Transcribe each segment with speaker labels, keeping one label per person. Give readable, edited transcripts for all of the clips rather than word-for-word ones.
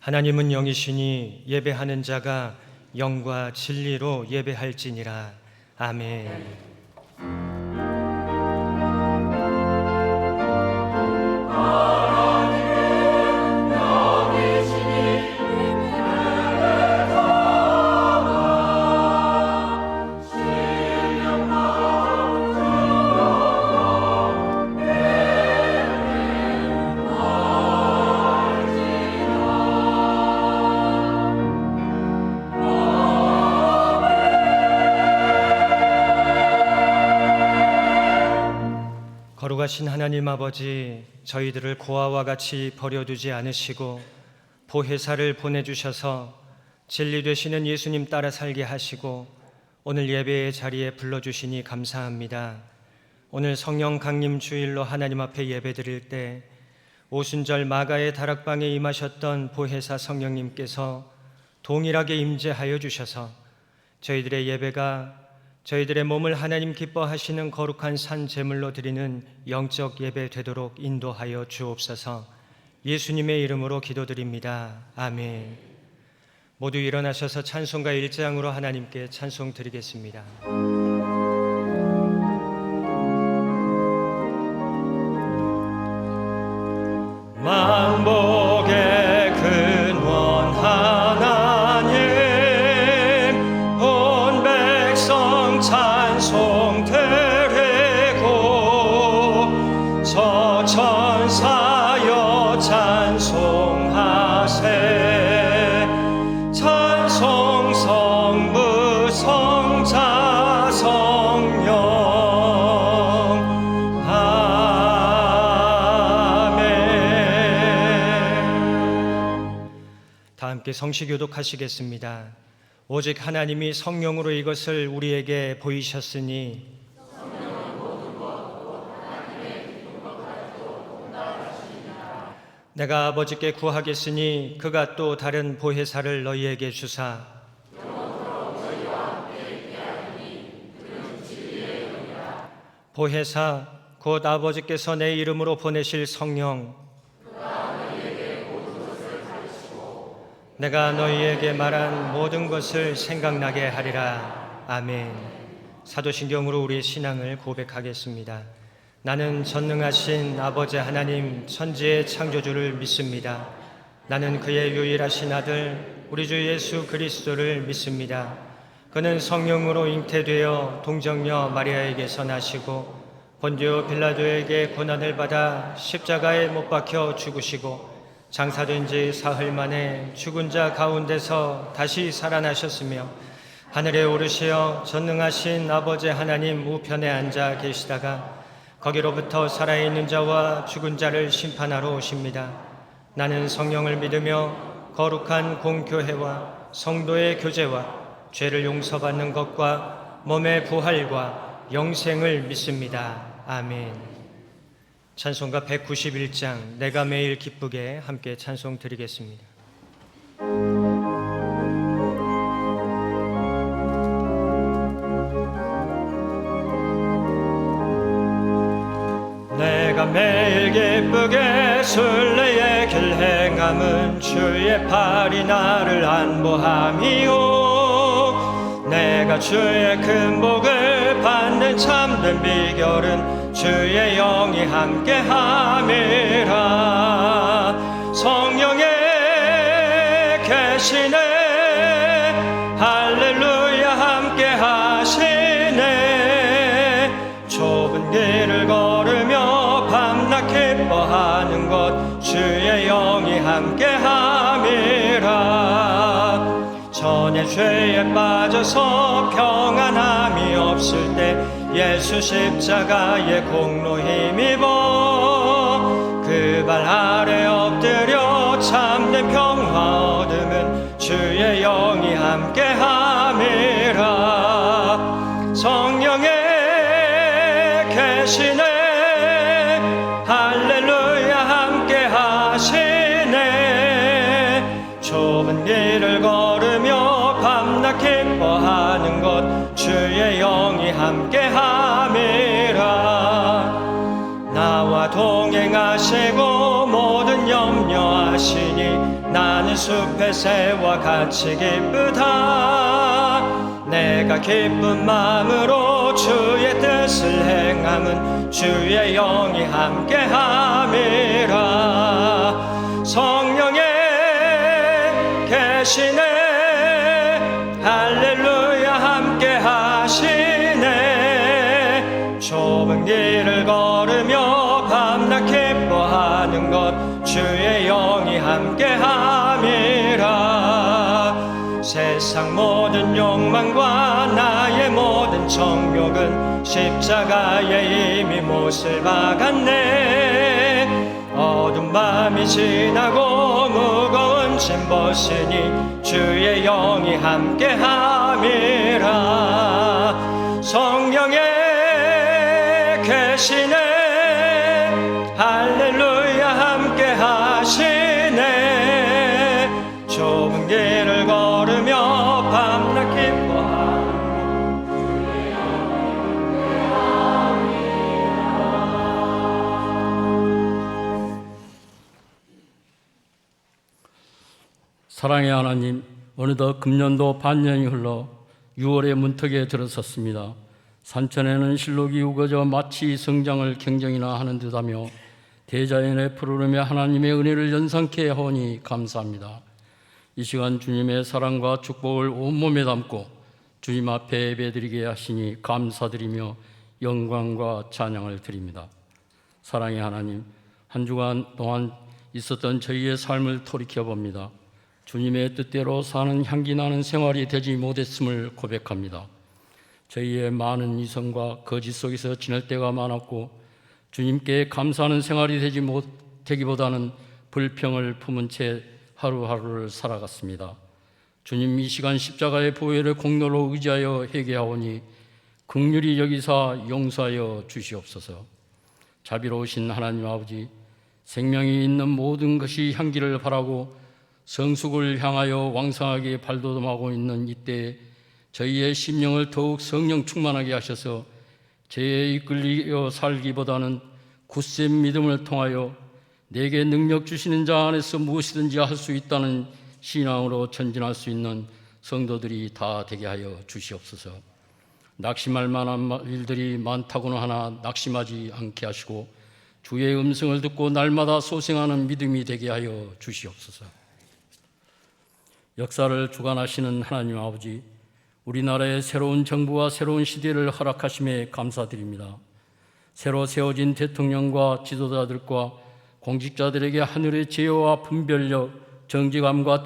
Speaker 1: 하나님은 영이시니 예배하는 자가 영과 진리로 예배할지니라. 아멘. 거룩하신 하나님 아버지, 저희들을 고아와 같이 버려두지 않으시고 보혜사를 보내주셔서 진리 되시는 예수님 따라 살게 하시고 오늘 예배의 자리에 불러주시니 감사합니다. 오늘 성령 강림 주일로 하나님 앞에 예배드릴 때 오순절 마가의 다락방에 임하셨던 보혜사 성령님께서 동일하게 임재하여 주셔서 저희들의 예배가 저희들의 몸을 하나님 기뻐하시는 거룩한 산 제물로 드리는 영적 예배 되도록 인도하여 주옵소서. 예수님의 이름으로 기도드립니다. 아멘. 모두 일어나셔서 찬송가 1장으로 하나님께 찬송 드리겠습니다. 만복의 근원 하나님, 온 백성 찬송 드리고 저천사여 찬송하세. 찬송 성부 성자 성령. 다 함께 성시교독하시겠습니다. 오직 하나님이 성령으로 이것을 우리에게 보이셨으니 내가 아버지께 구하겠으니 그가 또 다른 보혜사를 너희에게 주사 보혜사 곧 아버지께서 내 이름으로 보내실 성령, 내가 너희에게 말한 모든 것을 생각나게 하리라. 아멘. 사도신경으로 우리의 신앙을 고백하겠습니다. 나는 전능하신 아버지 하나님 천지의 창조주를 믿습니다. 나는 그의 유일하신 아들 우리 주 예수 그리스도를 믿습니다. 그는 성령으로 잉태되어 동정녀 마리아에게서 나시고 본디오 빌라도에게 고난을 받아 십자가에 못 박혀 죽으시고 장사된 지 사흘 만에 죽은 자 가운데서 다시 살아나셨으며 하늘에 오르시어 전능하신 아버지 하나님 우편에 앉아 계시다가 거기로부터 살아있는 자와 죽은 자를 심판하러 오십니다. 나는 성령을 믿으며 거룩한 공교회와 성도의 교제와 죄를 용서받는 것과 몸의 부활과 영생을 믿습니다. 아멘. 찬송가 191장 내가 매일 기쁘게 함께 찬송 드리겠습니다. 내가 매일 기쁘게 순례의 길 행함은 주의 팔이 나를 안보함이요. 내가 주의 큰 복을 받는 참된 비결은 주의 영이 함께함이라. 성령에 계시네 할렐루야 함께하시네. 좁은 길을 걸으며 밤낮 기뻐하는 것 주의 영이 함께함이라. 전에 죄에 빠져서 평안함이 없을 때 예수 십자가의 공로 힘입어 그 발 아래 엎드려 참된 평화 얻으면 주의 영이 함께함이라. 성령에 계시네 할렐루야 함께하시네. 좁은 길을 걸으며 밤낮 기뻐하는 것 주의 영이 함께함이라. 나와 동행하시고 모든 염려하시니 나는 숲의 새와 같이 기쁘다. 내가 기쁜 마음으로 주의 뜻을 행함은 주의 영이 함께함이라. 성령의 계시네 할렐루야 함께 하시네. 좁은 길을 걸으며 밤낮 기뻐하는 것 주의 영이 함께함이라. 세상 모든 욕망과 나의 모든 정욕은 십자가에 이미 못을 박았네. 어두운 밤이 지나고 무거운 짐 벗으니 주의 영이 함께함이라. 성령의 계시네 할렐루야 함께 하시네. 좁은 길을 걸으며 밤낮 기뻐하는
Speaker 2: 사랑의 하나님, 어느덧 금년도 반년이 흘러 6월의 문턱에 들어섰습니다. 산천에는 실록이 우거져 마치 성장을 경정이나 하는 듯하며 대자연의 푸르름에 하나님의 은혜를 연상케 하오니 감사합니다. 이 시간 주님의 사랑과 축복을 온몸에 담고 주님 앞에 예배드리게 하시니 감사드리며 영광과 찬양을 드립니다. 사랑의 하나님, 한 주간 동안 있었던 저희의 삶을 돌이켜봅니다. 주님의 뜻대로 사는 향기 나는 생활이 되지 못했음을 고백합니다. 저희의 많은 이성과 거짓 속에서 지낼 때가 많았고 주님께 감사하는 생활이 되지 못되기보다는 불평을 품은 채 하루하루를 살아갔습니다. 주님, 이 시간 십자가의 보혈의 공로로 의지하여 회개하오니 긍휼히 여기사 용서하여 주시옵소서. 자비로우신 하나님 아버지, 생명이 있는 모든 것이 향기를 바라고 성숙을 향하여 왕성하게 발돋움하고 있는 이때에 저희의 심령을 더욱 성령 충만하게 하셔서 죄에 이끌려 살기보다는 굳센 믿음을 통하여 내게 능력 주시는 자 안에서 무엇이든지 할 수 있다는 신앙으로 전진할 수 있는 성도들이 다 되게 하여 주시옵소서. 낙심할 만한 일들이 많다고는 하나 낙심하지 않게 하시고 주의 음성을 듣고 날마다 소생하는 믿음이 되게 하여 주시옵소서. 역사를 주관하시는 하나님 아버지, 우리나라의 새로운 정부와 새로운 시대를 허락하심에 감사드립니다. 새로 세워진 대통령과 지도자들과 공직자들에게 하늘의 제어와 분별력, 정직함과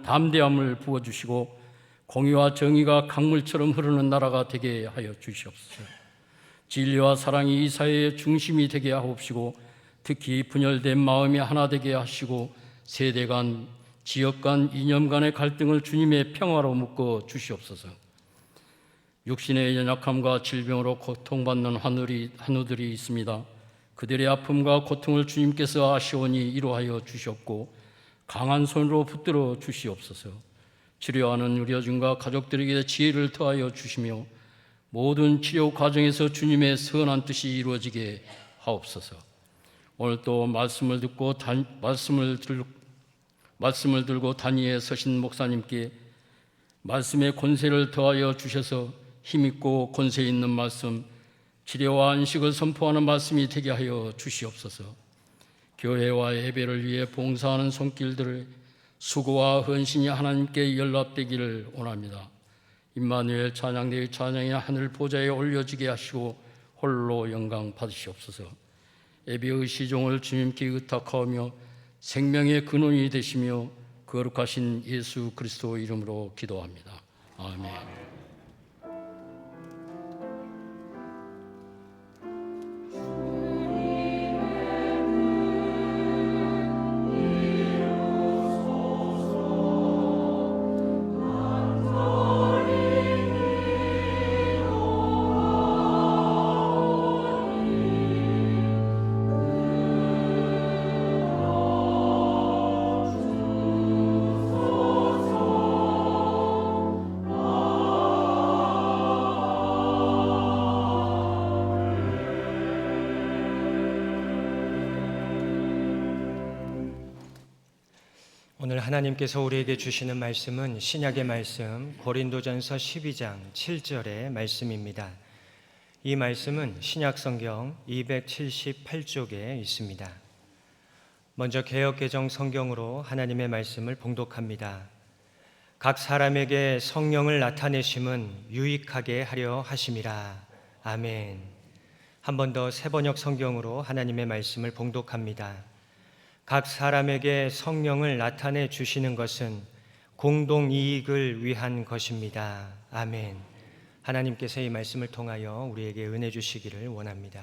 Speaker 2: 담대함을 부어주시고 공의와 정의가 강물처럼 흐르는 나라가 되게 하여 주시옵소서. 진리와 사랑이 이 사회의 중심이 되게 하옵시고 특히 분열된 마음이 하나 되게 하시고 세대 간, 지역 간, 이념 간의 갈등을 주님의 평화로 묶어 주시옵소서. 육신의 연약함과 질병으로 고통받는 환우들이 있습니다. 그들의 아픔과 고통을 주님께서 아시오니 이루하여 주시옵고 강한 손으로 붙들어 주시옵소서. 치료하는 의료진과 가족들에게 지혜를 더하여 주시며 모든 치료 과정에서 주님의 선한 뜻이 이루어지게 하옵소서. 오늘 또 말씀을 듣고 말씀을 들고 단위에 서신 목사님께 말씀의 권세를 더하여 주셔서 힘있고 권세 있는 말씀, 치료와 안식을 선포하는 말씀이 되게 하여 주시옵소서. 교회와 예배를 위해 봉사하는 손길들을 수고와 헌신이 하나님께 연락되기를 원합니다. 임마누엘 찬양대의 찬양이 하늘 보좌에 올려지게 하시고 홀로 영광 받으시옵소서. 예배의 시종을 주님께 의탁하며 생명의 근원이 되시며 거룩하신 예수 그리스도 이름으로 기도합니다. 아멘.
Speaker 1: 오늘 하나님께서 우리에게 주시는 말씀은 신약의 말씀 고린도전서 12장 7절의 말씀입니다. 이 말씀은 신약성경 278쪽에 있습니다. 먼저 개역개정 성경으로 하나님의 말씀을 봉독합니다. 각 사람에게 성령을 나타내심은 유익하게 하려 하심이라. 아멘. 한 번 더 새번역 성경으로 하나님의 말씀을 봉독합니다. 각 사람에게 성령을 나타내 주시는 것은 공동 이익을 위한 것입니다. 아멘. 하나님께서 이 말씀을 통하여 우리에게 은혜 주시기를 원합니다.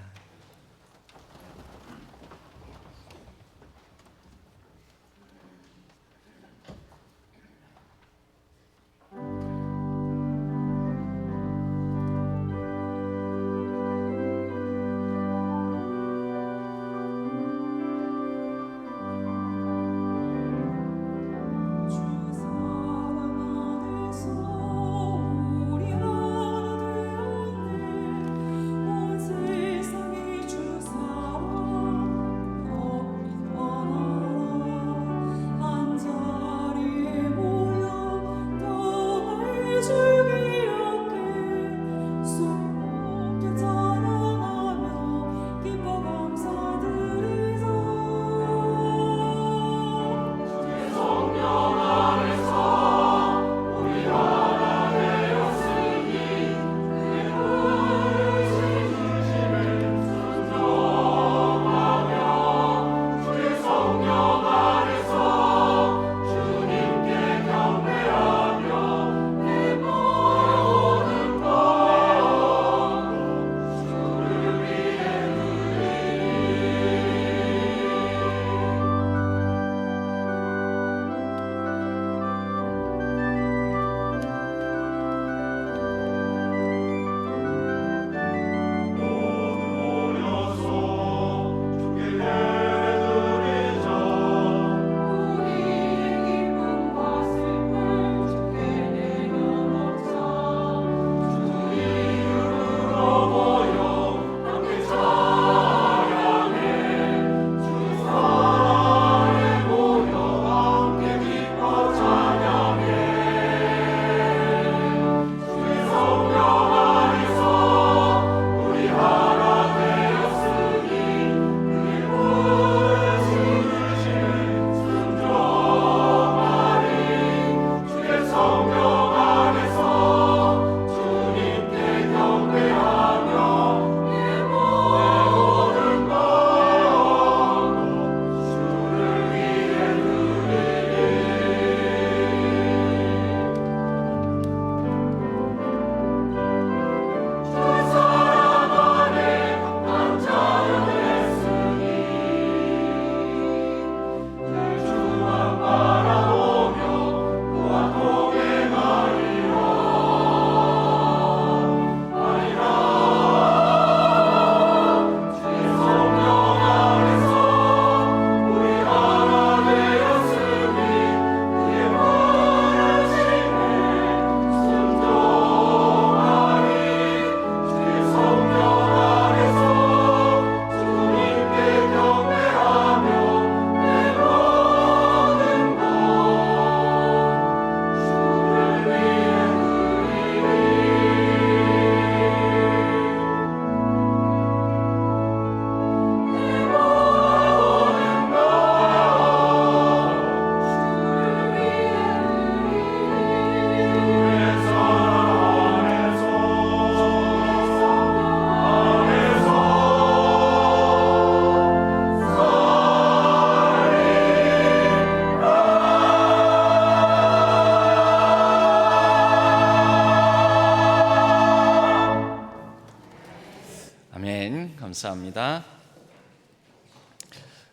Speaker 3: 감사합니다.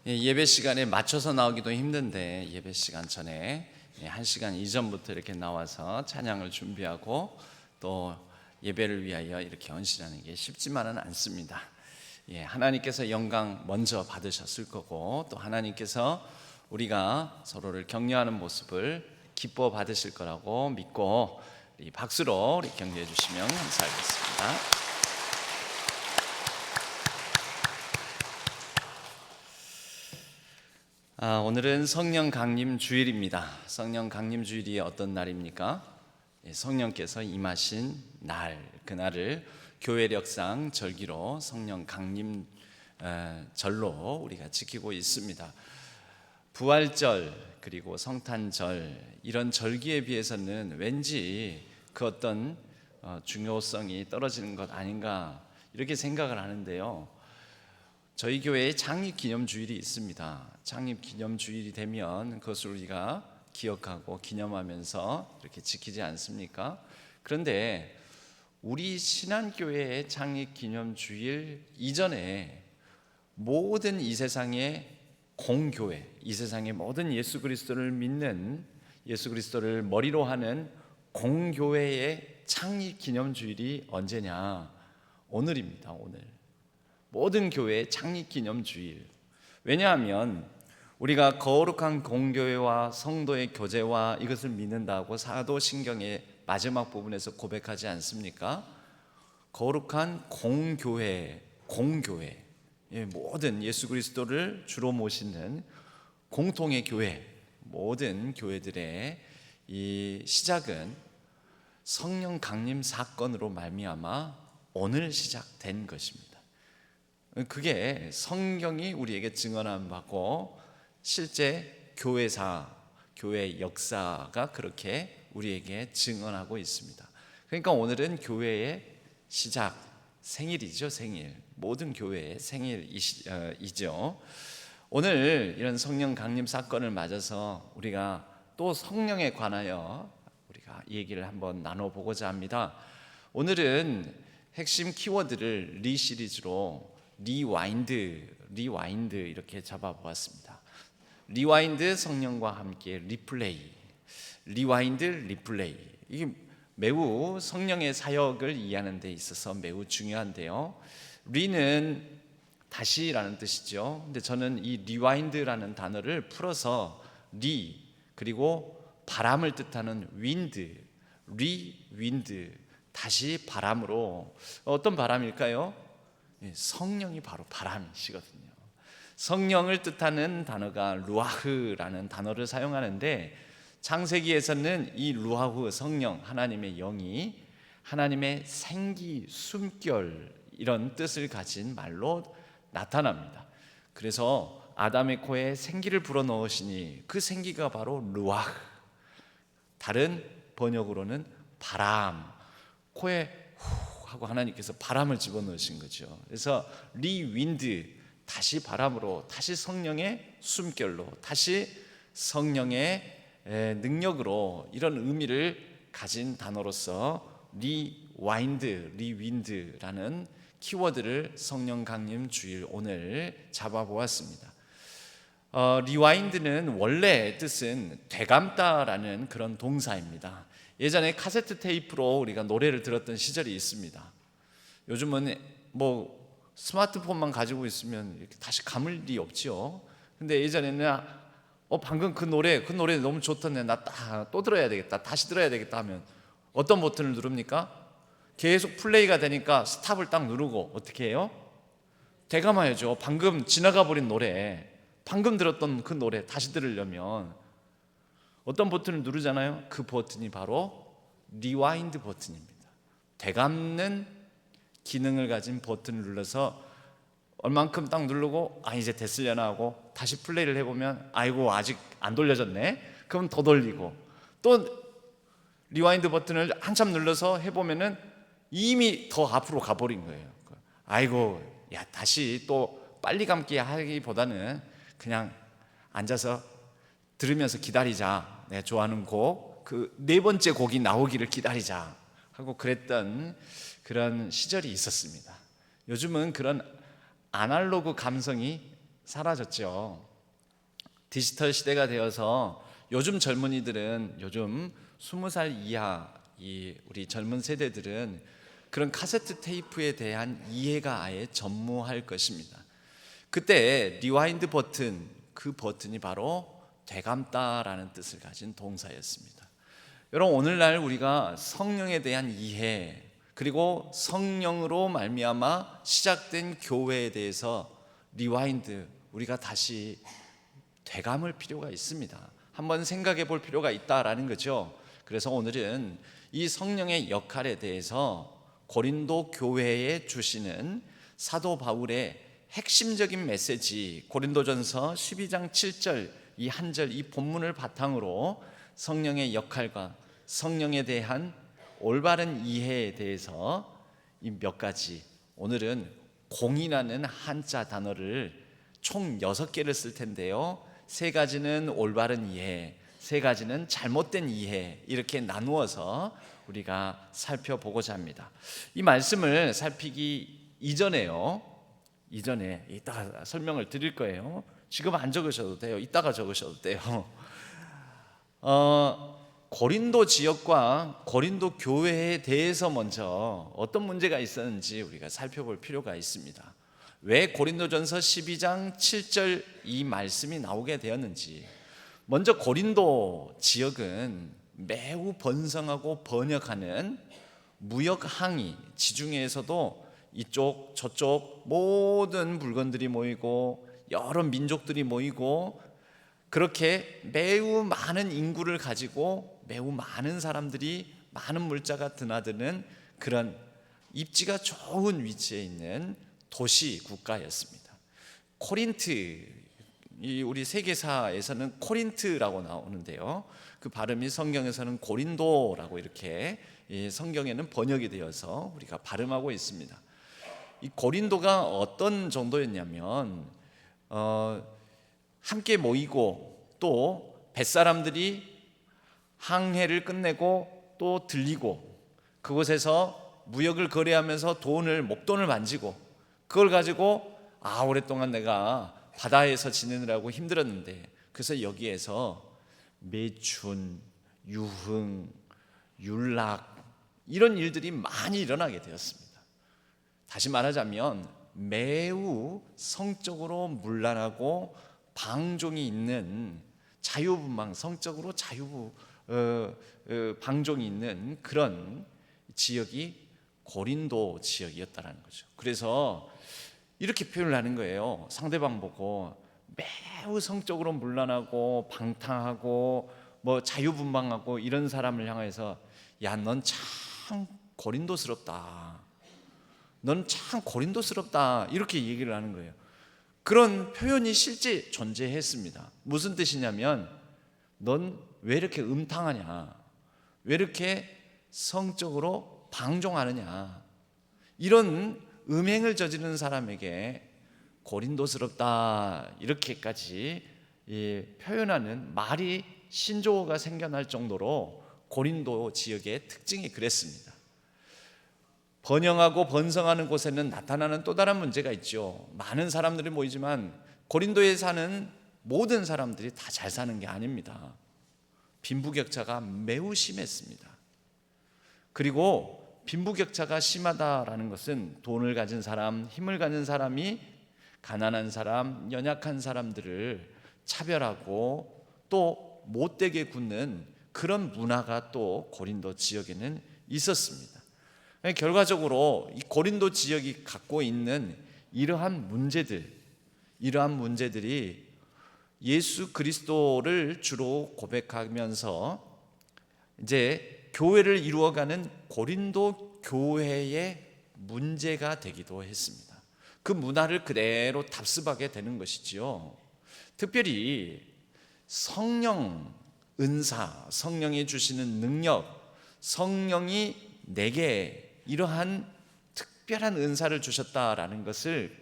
Speaker 3: 예배 시간에 맞춰서 나오기도 힘든데 예배 시간 전에 1시간 이전부터 이렇게 나와서 찬양을 준비하고 또 예배를 위하여 이렇게 헌신하는 게 쉽지만은 않습니다. 하나님께서 영광 먼저 받으셨을 거고 또 하나님께서 우리가 서로를 격려하는 모습을 기뻐 받으실 거라고 믿고 이 박수로 우리 격려해 주시면 감사하겠습니다. 오늘은 성령 강림 주일입니다. 성령 강림 주일이 어떤 날입니까? 성령께서 임하신 날, 그날을 교회력상 절기로 성령 강림 절로 우리가 지키고 있습니다. 부활절 그리고 성탄절 이런 절기에 비해서는 왠지 그 어떤 중요성이 떨어지는 것 아닌가 이렇게 생각을 하는데요. 저희 교회에 창립기념주일이 있습니다. 창립기념주일이 되면 그것을 우리가 기억하고 기념하면서 이렇게 지키지 않습니까? 그런데 우리 신한교회의 창립기념주일 이전에 모든 이 세상의 공교회, 이 세상의 모든 예수 그리스도를 믿는, 예수 그리스도를 머리로 하는 공교회의 창립기념주일이 언제냐? 오늘입니다. 오늘. 모든 교회의 창립기념주일. 왜냐하면 우리가 거룩한 공교회와 성도의 교제와 이것을 믿는다고 사도신경의 마지막 부분에서 고백하지 않습니까? 거룩한 공교회, 모든 예수 그리스도를 주로 모시는 공통의 교회, 모든 교회들의 이 시작은 성령 강림 사건으로 말미암아 오늘 시작된 것입니다. 그게 성경이 우리에게 증언한 바고 실제 교회사, 교회 역사가 그렇게 우리에게 증언하고 있습니다. 그러니까 오늘은 교회의 시작, 생일이죠. 생일. 모든 교회의 생일이죠. 오늘 이런 성령 강림 사건을 맞아서 우리가 또 성령에 관하여 우리가 얘기를 한번 나눠보고자 합니다. 오늘은 핵심 키워드를 리 시리즈로 리와인드 이렇게 잡아보았습니다. 리와인드 성령과 함께 리플레이, 리플레이. 이게 매우 성령의 사역을 이해하는 데 있어서 매우 중요한데요. 리는 다시라는 뜻이죠. 근데 저는 이 리와인드라는 단어를 풀어서 리 그리고 바람을 뜻하는 윈드, 윈드 다시 바람으로 어떤 바람일까요? 성령이 바로 바람이시거든요. 성령을 뜻하는 단어가 루아흐라는 단어를 사용하는데 창세기에서는 이 루아흐 성령 하나님의 영이 하나님의 생기, 숨결 이런 뜻을 가진 말로 나타납니다. 그래서 아담의 코에 생기를 불어넣으시니 그 생기가 바로 루아흐, 다른 번역으로는 바람, 코에 후 하고 하나님께서 바람을 집어넣으신 거죠. 그래서 리윈드, 다시 바람으로, 다시 성령의 숨결로, 다시 성령의 능력으로 이런 의미를 가진 단어로서 리윈드라는 키워드를 성령 강림 주일 오늘 잡아보았습니다. 리와인드는 원래 뜻은 되감다라는 그런 동사입니다. 예전에 카세트 테이프로 우리가 노래를 들었던 시절이 있습니다. 요즘은 뭐 스마트폰만 가지고 있으면 이렇게 다시 감을 일이 없죠. 근데 예전에는 방금 그 노래 너무 좋던데 나 또 들어야 되겠다, 다시 들어야 되겠다 하면 어떤 버튼을 누릅니까? 계속 플레이가 되니까 스탑을 딱 누르고 어떻게 해요? 되감아야죠. 방금 지나가 버린 노래, 방금 들었던 그 노래 다시 들으려면 어떤 버튼을 누르잖아요. 그 버튼이 바로 리와인드 버튼입니다. 되감는 기능을 가진 버튼을 눌러서 얼만큼 딱 누르고 이제 됐으려나 하고 다시 플레이를 해보면 아이고 아직 안 돌려졌네. 그럼 더 돌리고 또 리와인드 버튼을 한참 눌러서 해보면은 이미 더 앞으로 가버린 거예요. 아이고 야 다시 또 빨리 감기 하기보다는 그냥 앉아서 들으면서 기다리자. 내가 좋아하는 곡, 그 네 번째 곡이 나오기를 기다리자 하고 그랬던 그런 시절이 있었습니다. 요즘은 그런 아날로그 감성이 사라졌죠. 디지털 시대가 되어서 요즘 젊은이들은 요즘 20살 이하 우리 젊은 세대들은 그런 카세트 테이프에 대한 이해가 아예 전무할 것입니다. 그때 리와인드 버튼, 그 버튼이 바로 되감다라는 뜻을 가진 동사였습니다. 여러분 오늘날 우리가 성령에 대한 이해 그리고 성령으로 말미암아 시작된 교회에 대해서 리와인드 우리가 다시 되감을 필요가 있습니다. 한번 생각해 볼 필요가 있다라는 거죠. 그래서 오늘은 이 성령의 역할에 대해서 고린도 교회에 주시는 사도 바울의 핵심적인 메시지, 고린도전서 12장 7절 이 한 절, 이 본문을 바탕으로 성령의 역할과 성령에 대한 올바른 이해에 대해서 이 몇 가지, 오늘은 공이라는 한자 단어를 총 6개를 쓸 텐데요, 3가지는 올바른 이해, 3가지는 잘못된 이해, 이렇게 나누어서 우리가 살펴보고자 합니다. 이 말씀을 살피기 이전에 이따가 설명을 드릴 거예요. 지금 안 적으셔도 돼요. 이따가 적으셔도 돼요. 고린도 지역과 고린도 교회에 대해서 먼저 어떤 문제가 있었는지 우리가 살펴볼 필요가 있습니다. 왜 고린도전서 12장 7절 이 말씀이 나오게 되었는지. 먼저 고린도 지역은 매우 번성하고 번역하는 무역 항이, 지중해에서도 이쪽 저쪽 모든 물건들이 모이고 여러 민족들이 모이고 그렇게 매우 많은 인구를 가지고 매우 많은 사람들이, 많은 물자가 드나드는 그런 입지가 좋은 위치에 있는 도시 국가였습니다. 코린트, 우리 세계사에서는 코린트라고 나오는데요, 그 발음이 성경에서는 고린도라고 이렇게 성경에는 번역이 되어서 우리가 발음하고 있습니다. 이 고린도가 어떤 정도였냐면 함께 모이고 또 뱃사람들이 항해를 끝내고 또 들리고 그곳에서 무역을 거래하면서 목돈을 만지고 그걸 가지고 오랫동안 내가 바다에서 지내느라고 힘들었는데, 그래서 여기에서 매춘, 유흥, 율락 이런 일들이 많이 일어나게 되었습니다. 다시 말하자면 매우 성적으로 문란하고 방종이 있는 자유분방, 성적으로 방종이 있는 그런 지역이 고린도 지역이었다는 거죠. 그래서 이렇게 표현을 하는 거예요. 상대방 보고 매우 성적으로 문란하고 방탕하고 자유분방하고 이런 사람을 향해서 야, 넌 참 고린도스럽다. 넌 참 고린도스럽다. 이렇게 얘기를 하는 거예요. 그런 표현이 실제 존재했습니다. 무슨 뜻이냐면 넌 왜 이렇게 음탕하냐, 왜 이렇게 성적으로 방종하느냐, 이런 음행을 저지르는 사람에게 고린도스럽다 이렇게까지 표현하는 말이 신조어가 생겨날 정도로 고린도 지역의 특징이 그랬습니다. 번영하고 번성하는 곳에는 나타나는 또 다른 문제가 있죠. 많은 사람들이 모이지만 고린도에 사는 모든 사람들이 다 잘 사는 게 아닙니다. 빈부격차가 매우 심했습니다. 그리고 빈부격차가 심하다라는 것은 돈을 가진 사람, 힘을 가진 사람이 가난한 사람, 연약한 사람들을 차별하고 또 못되게 굽는 그런 문화가 또 고린도 지역에는 있었습니다. 결과적으로 이 고린도 지역이 갖고 있는 이러한 문제들이 예수 그리스도를 주로 고백하면서 이제 교회를 이루어가는 고린도 교회의 문제가 되기도 했습니다. 그 문화를 그대로 답습하게 되는 것이지요. 특별히 성령 은사, 성령이 주시는 능력, 성령이 내게 이러한 특별한 은사를 주셨다라는 것을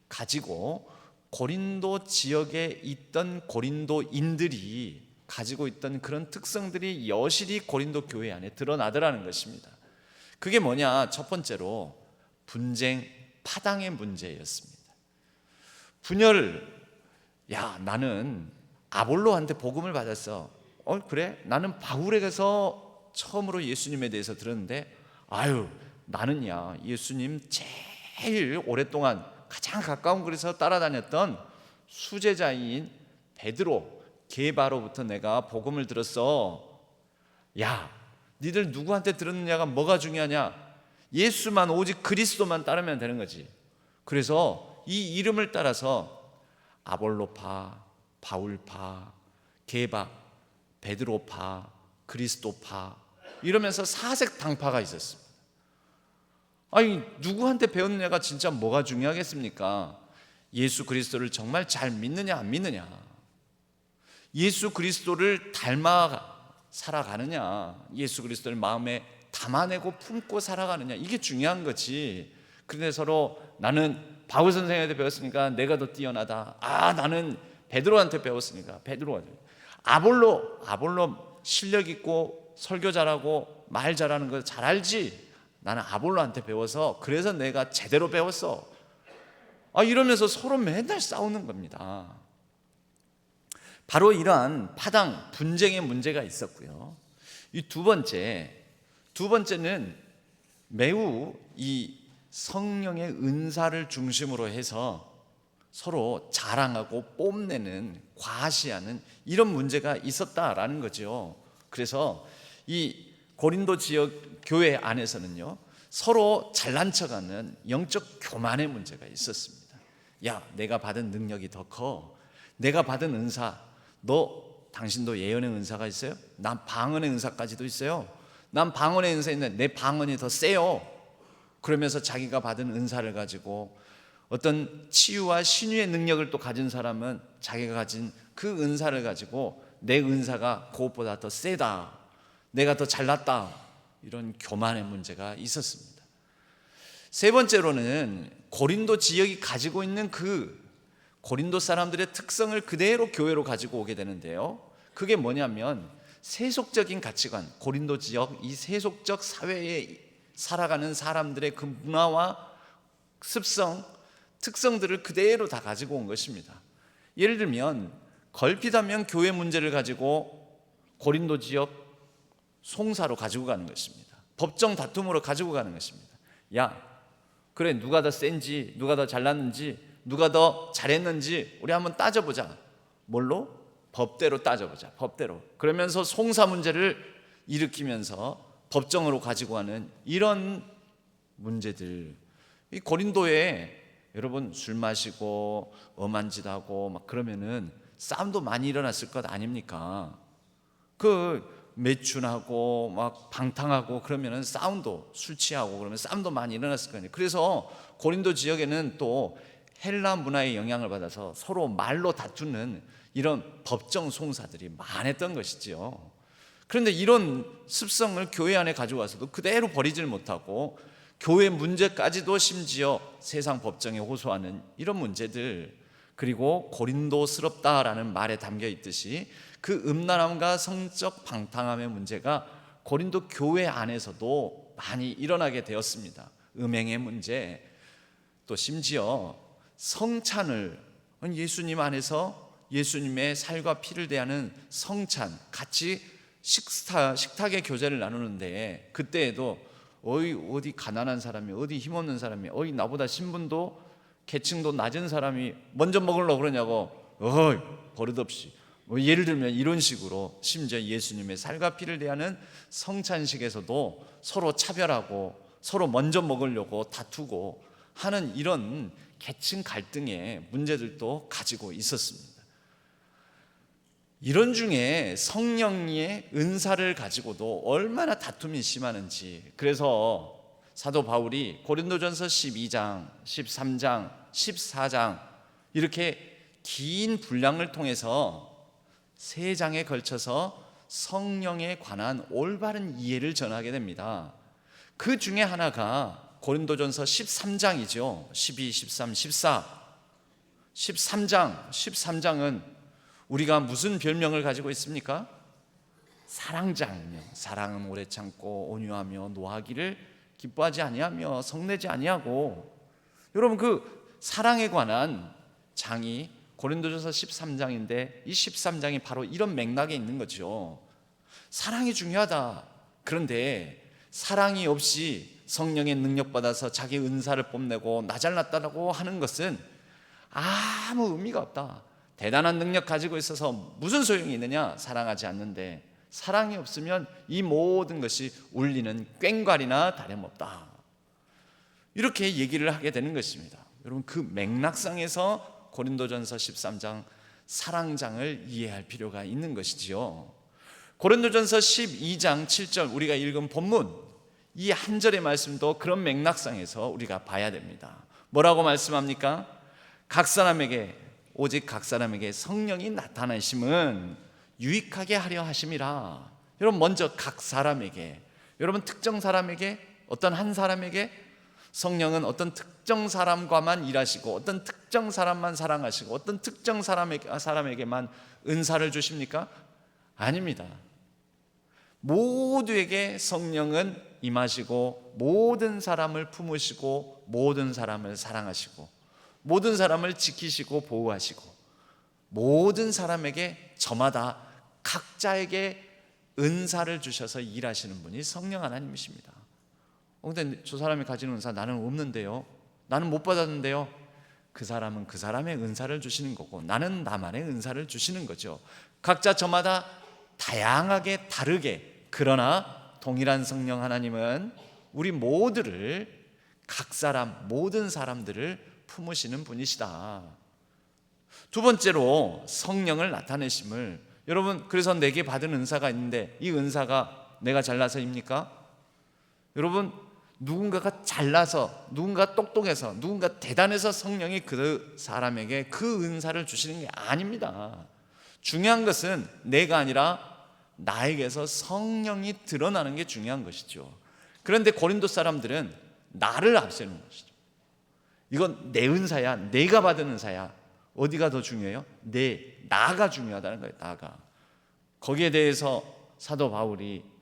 Speaker 3: 가지고 고린도 지역에 있던 고린도인들이 가지고 있던 그런 특성들이 여실히 고린도 교회 안에 드러나더라는 것입니다. 그게 뭐냐? 첫 번째로 분쟁, 파당의 문제였습니다. 분열, 나는 아볼로한테 복음을 받았어. 그래? 나는 바울에게서 처음으로 예수님에 대해서 들었는데 나는야 예수님 제일 오랫동안 가장 가까운 거리에서 따라다녔던 수제자인 베드로, 게바로부터 내가 복음을 들었어. 야, 니들 누구한테 들었느냐가 뭐가 중요하냐? 예수만, 오직 그리스도만 따르면 되는 거지. 그래서 이 이름을 따라서 아볼로파, 바울파, 게바, 베드로파, 그리스도파 이러면서 사색 당파가 있었습니다. 아니, 누구한테 배웠느냐가 진짜 뭐가 중요하겠습니까? 예수 그리스도를 정말 잘 믿느냐 안 믿느냐, 예수 그리스도를 닮아 살아가느냐, 예수 그리스도를 마음에 담아내고 품고 살아가느냐, 이게 중요한 거지. 그런데 서로 나는 바울 선생님한테 배웠으니까 내가 더 뛰어나다, 나는 베드로한테 배웠으니까 베드로가, 아볼로 실력 있고 설교 잘하고 말 잘하는 거 잘 알지, 나는 아볼로한테 배워서 그래서 내가 제대로 배웠어. 이러면서 서로 맨날 싸우는 겁니다. 바로 이러한 파당 분쟁의 문제가 있었고요. 이 두 번째는 매우 이 성령의 은사를 중심으로 해서 서로 자랑하고 뽐내는, 과시하는 이런 문제가 있었다라는 거죠. 그래서 이 고린도 지역 교회 안에서는요, 서로 잘난 척하는 영적 교만의 문제가 있었습니다. 야, 내가 받은 능력이 더 커, 내가 받은 은사, 당신도 예언의 은사가 있어요? 난 방언의 은사까지도 있어요. 난 방언의 은사 있는데 내 방언이 더 세요. 그러면서 자기가 받은 은사를 가지고, 어떤 치유와 신유의 능력을 또 가진 사람은 자기가 가진 그 은사를 가지고 내 은사가 그것보다 더 세다, 내가 더 잘났다, 이런 교만의 문제가 있었습니다. 세 번째로는 고린도 지역이 가지고 있는 그 고린도 사람들의 특성을 그대로 교회로 가지고 오게 되는데요, 그게 뭐냐면 세속적인 가치관, 고린도 지역 이 세속적 사회에 살아가는 사람들의 그 문화와 습성, 특성들을 그대로 다 가지고 온 것입니다. 예를 들면 걸핏하면 교회 문제를 가지고 고린도 지역 송사로 가지고 가는 것입니다. 법정 다툼으로 가지고 가는 것입니다. 야, 그래, 누가 더 센지, 누가 더 잘났는지, 누가 더 잘했는지 우리 한번 따져보자. 뭘로? 법대로 따져보자. 법대로. 그러면서 송사 문제를 일으키면서 법정으로 가지고 가는 이런 문제들. 이 고린도에 여러분 술 마시고 엄한 짓 하고 막 그러면은 싸움도 많이 일어났을 것 아닙니까? 그 매춘하고 막 방탕하고 그러면은 싸움도, 술 취하고 그러면 싸움도 많이 일어났을 거예요. 그래서 고린도 지역에는 또 헬라 문화의 영향을 받아서 서로 말로 다투는 이런 법정 송사들이 많았던 것이지요. 그런데 이런 습성을 교회 안에 가져와서도 그대로 버리질 못하고 교회 문제까지도 심지어 세상 법정에 호소하는 이런 문제들, 그리고 고린도스럽다라는 말에 담겨 있듯이 그 음란함과 성적 방탕함의 문제가 고린도 교회 안에서도 많이 일어나게 되었습니다. 음행의 문제, 또 심지어 성찬을, 예수님 안에서 예수님의 살과 피를 대하는 성찬, 같이 식탁의 교제를 나누는데 그때에도 어디 가난한 사람이, 어디 힘없는 사람이, 나보다 신분도 계층도 낮은 사람이 먼저 먹으려고 그러냐고 버릇없이, 예를 들면 이런 식으로 심지어 예수님의 살과 피를 대하는 성찬식에서도 서로 차별하고 서로 먼저 먹으려고 다투고 하는 이런 계층 갈등의 문제들도 가지고 있었습니다. 이런 중에 성령의 은사를 가지고도 얼마나 다툼이 심하는지, 그래서 사도 바울이 고린도전서 12장, 13장, 14장 이렇게 긴 분량을 통해서 3장에 걸쳐서 성령에 관한 올바른 이해를 전하게 됩니다. 그 중에 하나가 고린도전서 13장이죠. 12, 13, 14. 13장은 우리가 무슨 별명을 가지고 있습니까? 사랑장이요. 사랑은 오래 참고 온유하며 노하기를 기뻐하지 아니하며 성내지 아니하고. 여러분, 그 사랑에 관한 장이 고린도전서 13장인데 이 13장이 바로 이런 맥락에 있는 거죠. 사랑이 중요하다. 그런데 사랑이 없이 성령의 능력 받아서 자기 은사를 뽐내고 나 잘났다고 하는 것은 아무 의미가 없다. 대단한 능력 가지고 있어서 무슨 소용이 있느냐? 사랑하지 않는데. 사랑이 없으면 이 모든 것이 울리는 꽹과리나 다름없다. 이렇게 얘기를 하게 되는 것입니다. 여러분, 그 맥락상에서 고린도전서 13장 사랑장을 이해할 필요가 있는 것이지요. 고린도전서 12장 7절 우리가 읽은 본문, 이 한 절의 말씀도 그런 맥락상에서 우리가 봐야 됩니다. 뭐라고 말씀합니까? 각 사람에게, 오직 각 사람에게 성령이 나타나심은 유익하게 하려 하심이라. 여러분, 먼저 각 사람에게, 여러분 특정 사람에게, 어떤 한 사람에게 성령은 어떤 특정 사람과만 일하시고 어떤 특정 사람만 사랑하시고 어떤 특정 사람에게만 은사를 주십니까? 아닙니다. 모두에게 성령은 임하시고 모든 사람을 품으시고 모든 사람을 사랑하시고 모든 사람을 지키시고 보호하시고 모든 사람에게 저마다 각자에게 은사를 주셔서 일하시는 분이 성령 하나님이십니다. 근데 저 사람이 가지는 은사 나는 없는데요, 나는 못 받았는데요. 그 사람은 그 사람의 은사를 주시는 거고 나는 나만의 은사를 주시는 거죠. 각자 저마다 다양하게 다르게, 그러나 동일한 성령 하나님은 우리 모두를, 각 사람, 모든 사람들을 품으시는 분이시다. 두 번째로 성령을 나타내심을, 여러분, 그래서 내게 받은 은사가 있는데 이 은사가 내가 잘나서입니까? 여러분, 누군가가 잘나서, 누군가 똑똑해서, 누군가 대단해서 성령이 그 사람에게 그 은사를 주시는 게 아닙니다. 중요한 것은 내가 아니라 나에게서 성령이 드러나는 게 중요한 것이죠. 그런데 고린도 사람들은 나를 앞세우는 것이죠. 이건 내 은사야, 내가 받은 은사야. 어디가 더 중요해요? 나가 중요하다는 거예요. 나가. 거기에 대해서 사도 바울이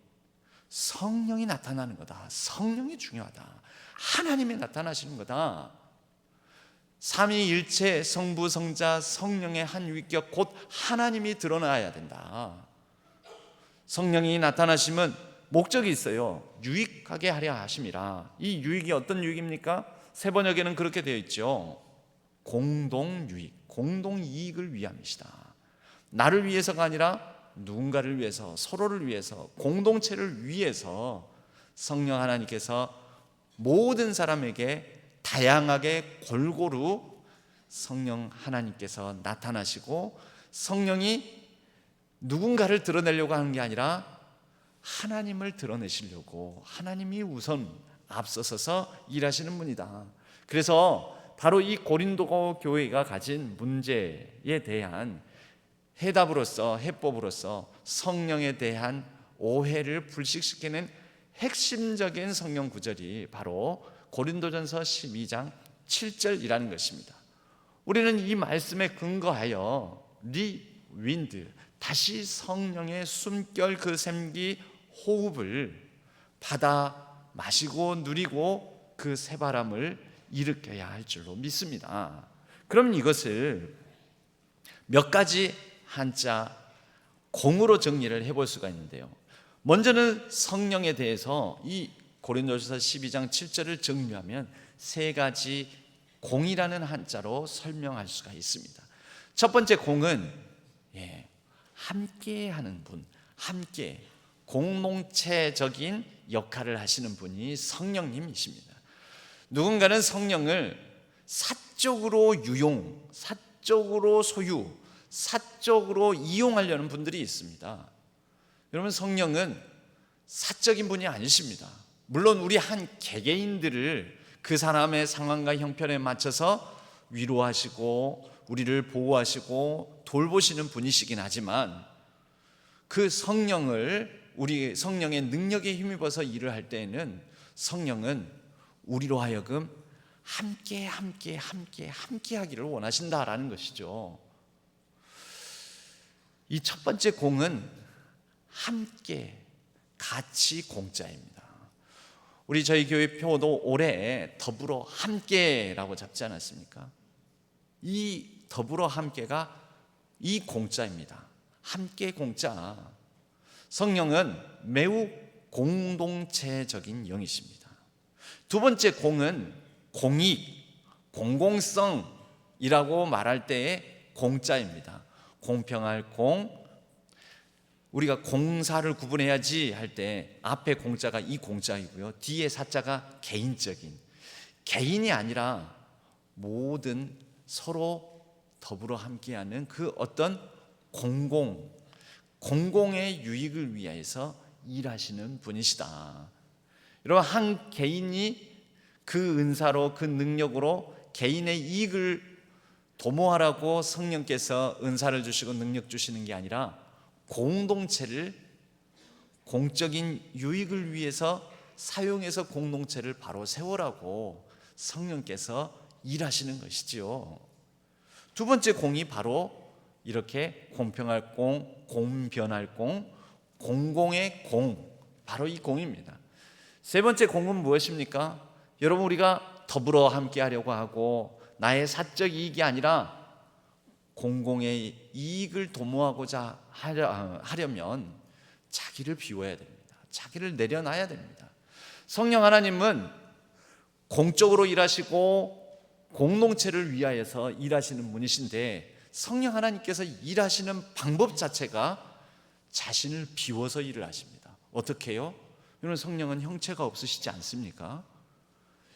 Speaker 3: 성령이 나타나는 거다, 성령이 중요하다, 하나님이 나타나시는 거다, 삼위일체 성부 성자 성령의 한 위격 곧 하나님이 드러나야 된다. 성령이 나타나심은 목적이 있어요. 유익하게 하려 하심이라. 이 유익이 어떤 유익입니까? 세 번역에는 그렇게 되어 있죠. 공동유익, 공동이익을 위함이시다. 나를 위해서가 아니라 누군가를 위해서, 서로를 위해서, 공동체를 위해서 성령 하나님께서 모든 사람에게 다양하게 골고루 성령 하나님께서 나타나시고, 성령이 누군가를 드러내려고 하는 게 아니라 하나님을 드러내시려고 하나님이 우선 앞서서서 일하시는 분이다. 그래서 바로 이 고린도 교회가 가진 문제에 대한 해답으로서, 해법으로서 성령에 대한 오해를 불식시키는 핵심적인 성경 구절이 바로 고린도전서 12장 7절이라는 것입니다. 우리는 이 말씀에 근거하여 리윈드, 다시 성령의 숨결 그 샘기 호흡을 받아 마시고 누리고 그 새바람을 일으켜야 할 줄로 믿습니다. 그럼 이것을 몇 가지 한자 공으로 정리를 해볼 수가 있는데요. 먼저는 성령에 대해서 이 고린도전서 12장 7절을 정리하면 세 가지 공이라는 한자로 설명할 수가 있습니다. 첫 번째 공은 함께하는 분, 함께 공동체적인 역할을 하시는 분이 성령님이십니다. 누군가는 성령을 사적으로 유용, 사적으로 소유, 사적으로 이용하려는 분들이 있습니다. 여러분, 성령은 사적인 분이 아니십니다. 물론 우리 한 개개인들을 그 사람의 상황과 형편에 맞춰서 위로하시고 우리를 보호하시고 돌보시는 분이시긴 하지만, 그 성령을, 우리 성령의 능력에 힘입어서 일을 할 때에는 성령은 우리로 하여금 함께 하기를 원하신다라는 것이죠. 이 첫 번째 공은 함께, 같이 공자입니다. 우리 저희 교회 표도 올해 더불어 함께라고 잡지 않았습니까? 이 더불어 함께가 이 공자입니다. 함께 공자. 성령은 매우 공동체적인 영이십니다. 두 번째 공은 공익, 공공성이라고 말할 때의 공자입니다. 공평할 공, 우리가 공사를 구분해야지 할 때 앞에 공자가 이 공자이고요, 뒤에 사자가 개인적인, 개인이 아니라 모든 서로 더불어 함께하는 그 어떤 공공의 유익을 위해서 일하시는 분이시다. 여러분, 한 개인이 그 은사로, 그 능력으로 개인의 이익을 도모하라고 성령께서 은사를 주시고 능력 주시는 게 아니라 공동체를, 공적인 유익을 위해서 사용해서 공동체를 바로 세우라고 성령께서 일하시는 것이지요. 두 번째 공이 바로 이렇게 공평할 공, 공변할 공, 공공의 공, 바로 이 공입니다. 세 번째 공은 무엇입니까? 여러분, 우리가 더불어 함께 하려고 하고 나의 사적 이익이 아니라 공공의 이익을 도모하고자 하려면 자기를 비워야 됩니다. 자기를 내려놔야 됩니다. 성령 하나님은 공적으로 일하시고 공동체를 위하여서 일하시는 분이신데, 성령 하나님께서 일하시는 방법 자체가 자신을 비워서 일을 하십니다. 어떻게 해요? 여러분, 성령은 형체가 없으시지 않습니까?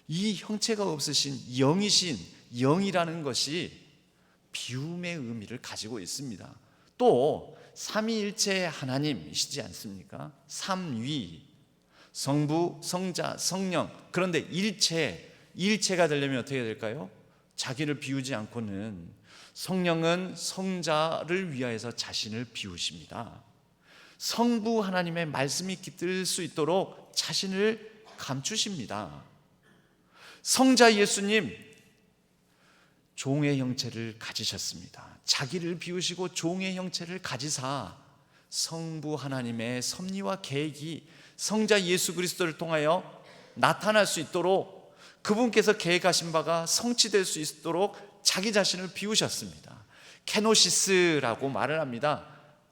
Speaker 3: 이 형체가 없으신 영이신 영이라는 것이 비움의 의미를 가지고 있습니다. 또 삼위일체 하나님이시지 않습니까? 삼위, 성부, 성자, 성령. 그런데 일체가 되려면 어떻게 될까요? 자기를 비우지 않고는, 성령은 성자를 위하여서 자신을 비우십니다. 성부 하나님의 말씀이 깃들 수 있도록 자신을 감추십니다. 성자 예수님, 종의 형체를 가지셨습니다. 자기를 비우시고 종의 형체를 가지사 성부 하나님의 섭리와 계획이 성자 예수 그리스도를 통하여 나타날 수 있도록, 그분께서 계획하신 바가 성취될 수 있도록 자기 자신을 비우셨습니다. 케노시스라고 말을 합니다.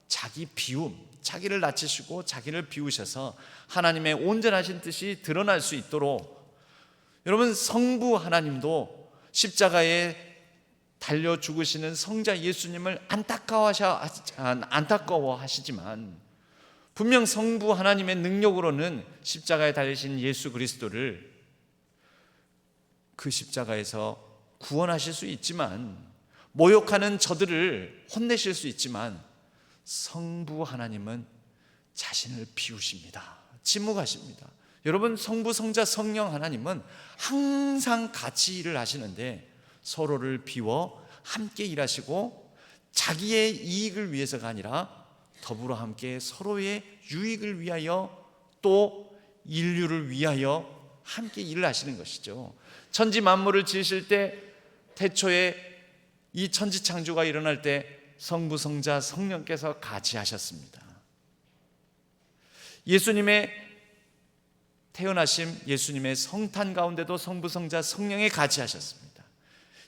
Speaker 3: 자기 비움, 자기를 낮추시고 자기를 비우셔서 하나님의 온전하신 뜻이 드러날 수 있도록. 여러분, 성부 하나님도 십자가에 달려 죽으시는 성자 예수님을 안타까워하시지만, 분명 성부 하나님의 능력으로는 십자가에 달리신 예수 그리스도를 그 십자가에서 구원하실 수 있지만, 모욕하는 저들을 혼내실 수 있지만, 성부 하나님은 자신을 비우십니다. 침묵하십니다. 여러분, 성부, 성자, 성령 하나님은 항상 같이 일을 하시는데 서로를 비워 함께 일하시고, 자기의 이익을 위해서가 아니라 더불어 함께 서로의 유익을 위하여, 또 인류를 위하여 함께 일을 하시는 것이죠. 천지 만물을 지으실 때, 태초에 이 천지 창조가 일어날 때 성부, 성자, 성령께서 같이 하셨습니다. 예수님의 태어나심, 예수님의 성탄 가운데도 성부, 성자, 성령이 같이 하셨습니다.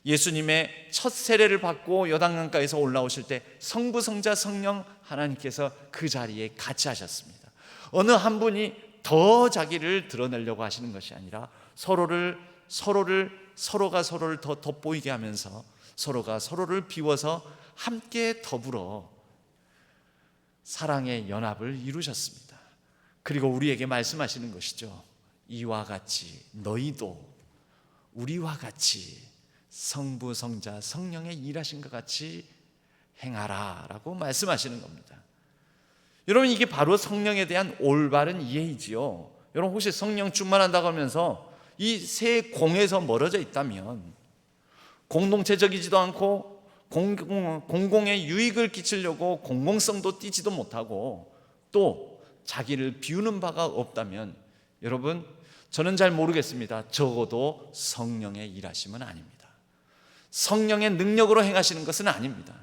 Speaker 3: 예수님의 첫 세례를 받고 요단강가에서 올라오실 때 성부, 성자, 성령 하나님께서 그 자리에 같이 하셨습니다. 어느 한 분이 더 자기를 드러내려고 하시는 것이 아니라 서로가 서로를 더 돋보이게 하면서 서로가 서로를 비워서 함께 더불어 사랑의 연합을 이루셨습니다. 그리고 우리에게 말씀하시는 것이죠. 이와 같이 너희도 우리와 같이 성부, 성자, 성령의 일하신 것 같이 행하라 라고 말씀하시는 겁니다. 여러분, 이게 바로 성령에 대한 올바른 이해이지요. 여러분, 혹시 성령 충만한다고 하면서 이 세 공에서 멀어져 있다면, 공동체적이지도 않고 공공의 유익을 끼치려고 공공성도 띠지도 못하고 또 자기를 비우는 바가 없다면, 여러분, 저는 잘 모르겠습니다. 적어도 성령의 일하심은 아닙니다. 성령의 능력으로 행하시는 것은 아닙니다.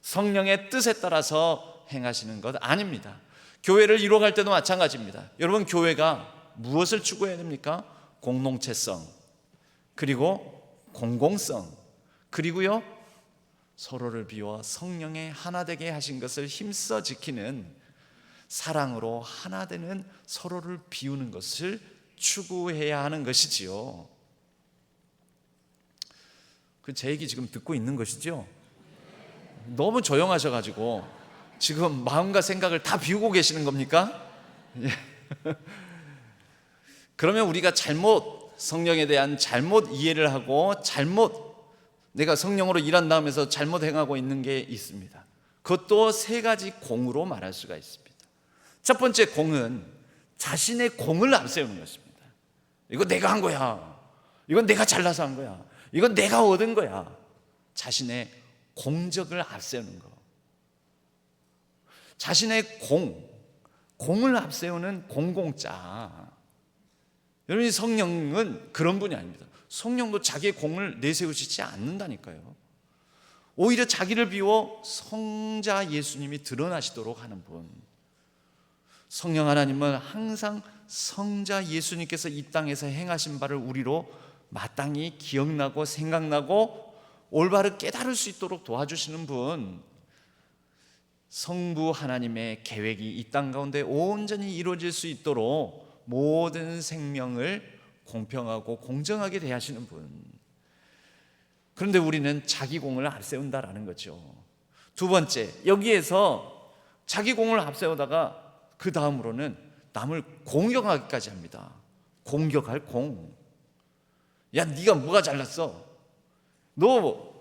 Speaker 3: 성령의 뜻에 따라서 행하시는 것 아닙니다. 교회를 이루어갈 때도 마찬가지입니다. 여러분, 교회가 무엇을 추구해야 됩니까? 공동체성, 그리고 공공성, 그리고요 서로를 비워 성령의 하나 되게 하신 것을 힘써 지키는, 사랑으로 하나 되는, 서로를 비우는 것을 추구해야 하는 것이지요. 제 얘기 지금 듣고 있는 것이죠? 너무 조용하셔가지고 지금 마음과 생각을 다 비우고 계시는 겁니까? 그러면 우리가 성령에 대한 잘못 이해를 하고 잘못 내가 성령으로 일한다 하면서 잘못 행하고 있는 게 있습니다. 그것도 세 가지 공으로 말할 수가 있습니다. 첫 번째 공은 자신의 공을 앞세우는 것입니다. 이거 내가 한 거야. 이건 내가 잘나서 한 거야. 이건 내가 얻은 거야. 자신의 공적을 앞세우는 거. 자신의 공을 앞세우는 공공자. 여러분, 성령은 그런 분이 아닙니다. 성령도 자기의 공을 내세우시지 않는다니까요. 오히려 자기를 비워 성자 예수님이 드러나시도록 하는 분. 성령 하나님은 항상 성자 예수님께서 이 땅에서 행하신 바를 우리로 마땅히 기억나고 생각나고 올바르 깨달을 수 있도록 도와주시는 분. 성부 하나님의 계획이 이 땅 가운데 온전히 이루어질 수 있도록 모든 생명을 공평하고 공정하게 대하시는 분. 그런데 우리는 자기 공을 앞세운다라는 거죠. 두 번째, 여기에서 자기 공을 앞세우다가 그 다음으로는 남을 공격하기까지 합니다. 공격할 공. 야, 네가 뭐가 잘났어? 너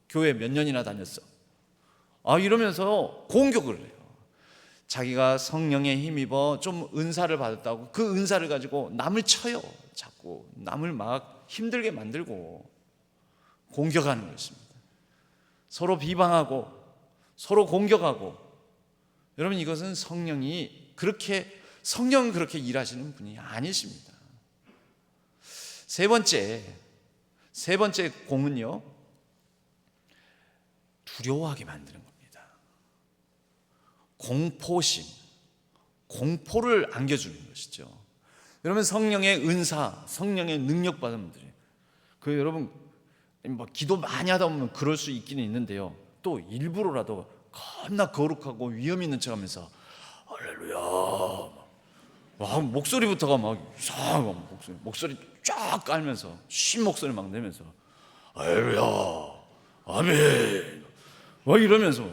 Speaker 3: 교회 몇 년이나 다녔어? 이러면서 공격을 해요. 자기가 성령에 힘입어 좀 은사를 받았다고 그 은사를 가지고 남을 쳐요. 자꾸 남을 막 힘들게 만들고 공격하는 것입니다. 서로 비방하고 서로 공격하고. 여러분, 이것은 성령은 그렇게 일하시는 분이 아니십니다. 세 번째 공은요, 두려워하게 만드는 겁니다. 공포심, 공포를 안겨주는 것이죠. 여러분, 성령의 은사, 성령의 능력 받은 분들이 여러분 기도 많이 하다 보면 그럴 수 있기는 있는데요, 또 일부러라도 겁나 거룩하고 위험 있는 척하면서 할렐루야 막 목소리부터가 막 이상한 목소리 쫙 깔면서 쉰 목소리 막 내면서 할렐루야 아멘 막 이러면서,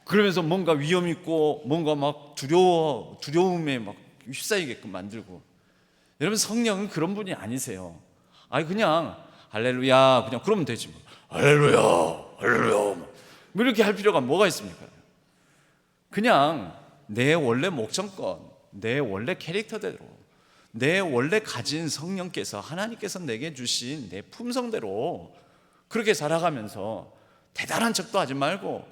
Speaker 3: 그러면서 뭔가 위험 있고 뭔가 막 두려움에 막 휩싸이게끔 만들고. 여러분, 성령은 그런 분이 아니세요. 그냥 할렐루야 그냥 그러면 되지 뭐. 할렐루야 할렐루야 뭐 이렇게 할 필요가 뭐가 있습니까? 그냥 내 원래 목적권, 내 원래 캐릭터대로, 내 원래 가진 성령께서, 하나님께서 내게 주신 내 품성대로 그렇게 살아가면서 대단한 척도 하지 말고,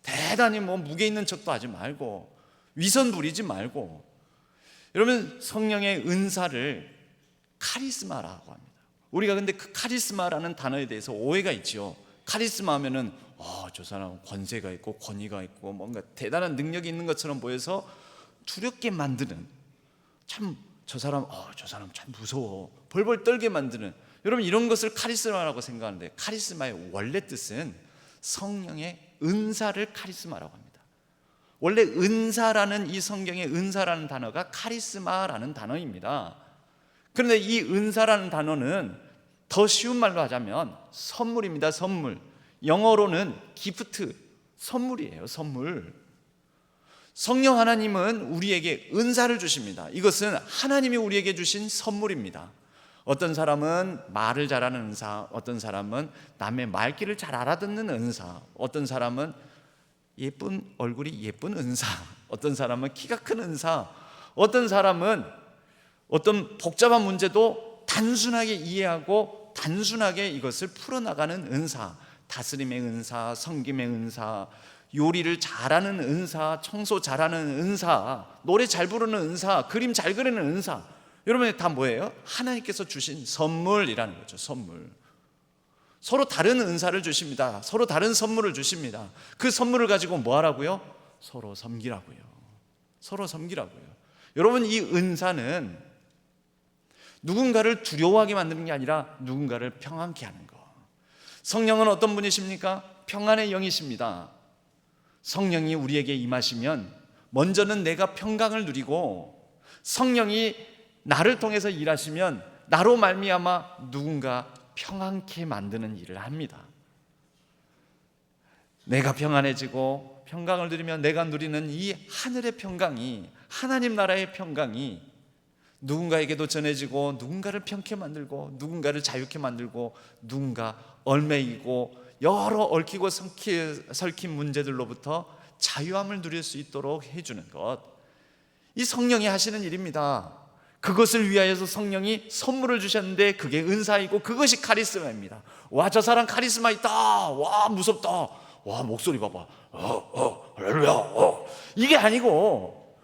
Speaker 3: 대단히 무게 있는 척도 하지 말고, 위선 부리지 말고. 여러분, 성령의 은사를 카리스마라고 합니다. 우리가 근데 그 카리스마라는 단어에 대해서 오해가 있죠. 카리스마 하면은 저 사람은 권세가 있고 권위가 있고 뭔가 대단한 능력이 있는 것처럼 보여서 두렵게 만드는, 저 사람 참 무서워, 벌벌 떨게 만드는, 여러분 이런 것을 카리스마라고 생각하는데, 카리스마의 원래 뜻은 성령의 은사를 카리스마라고 합니다. 원래 은사라는, 이 성경의 은사라는 단어가 카리스마라는 단어입니다. 그런데 이 은사라는 단어는 더 쉬운 말로 하자면 선물입니다. 선물. 영어로는 기프트, 선물이에요. 선물. 성령 하나님은 우리에게 은사를 주십니다. 이것은 하나님이 우리에게 주신 선물입니다. 어떤 사람은 말을 잘하는 은사, 어떤 사람은 남의 말귀를 잘 알아듣는 은사, 어떤 사람은 예쁜 얼굴이 예쁜 은사, 어떤 사람은 키가 큰 은사, 어떤 사람은 어떤 복잡한 문제도 단순하게 이해하고 단순하게 이것을 풀어나가는 은사, 다스림의 은사, 섬김의 은사, 요리를 잘하는 은사, 청소 잘하는 은사, 노래 잘 부르는 은사, 그림 잘 그리는 은사. 여러분 다 뭐예요? 하나님께서 주신 선물이라는 거죠. 선물. 서로 다른 은사를 주십니다. 서로 다른 선물을 주십니다. 그 선물을 가지고 뭐 하라고요? 서로 섬기라고요. 서로 섬기라고요. 여러분, 이 은사는 누군가를 두려워하게 만드는 게 아니라 누군가를 평안케 하는 거. 성령은 어떤 분이십니까? 평안의 영이십니다. 성령이 우리에게 임하시면 먼저는 내가 평강을 누리고, 성령이 나를 통해서 일하시면 나로 말미암아 누군가 평안케 만드는 일을 합니다. 내가 평안해지고 평강을 누리면 내가 누리는 이 하늘의 평강이, 하나님 나라의 평강이 누군가에게도 전해지고, 누군가를 편케 만들고, 누군가를 자유케 만들고, 누군가 얽매이고 여러 얽히고 설킨 문제들로부터 자유함을 누릴 수 있도록 해주는 것, 이 성령이 하시는 일입니다. 그것을 위하여서 성령이 선물을 주셨는데 그게 은사이고 그것이 카리스마입니다. 와, 저 사람 카리스마 있다. 와, 무섭다. 와, 목소리 봐봐. 할렐루야. 이게 아니고,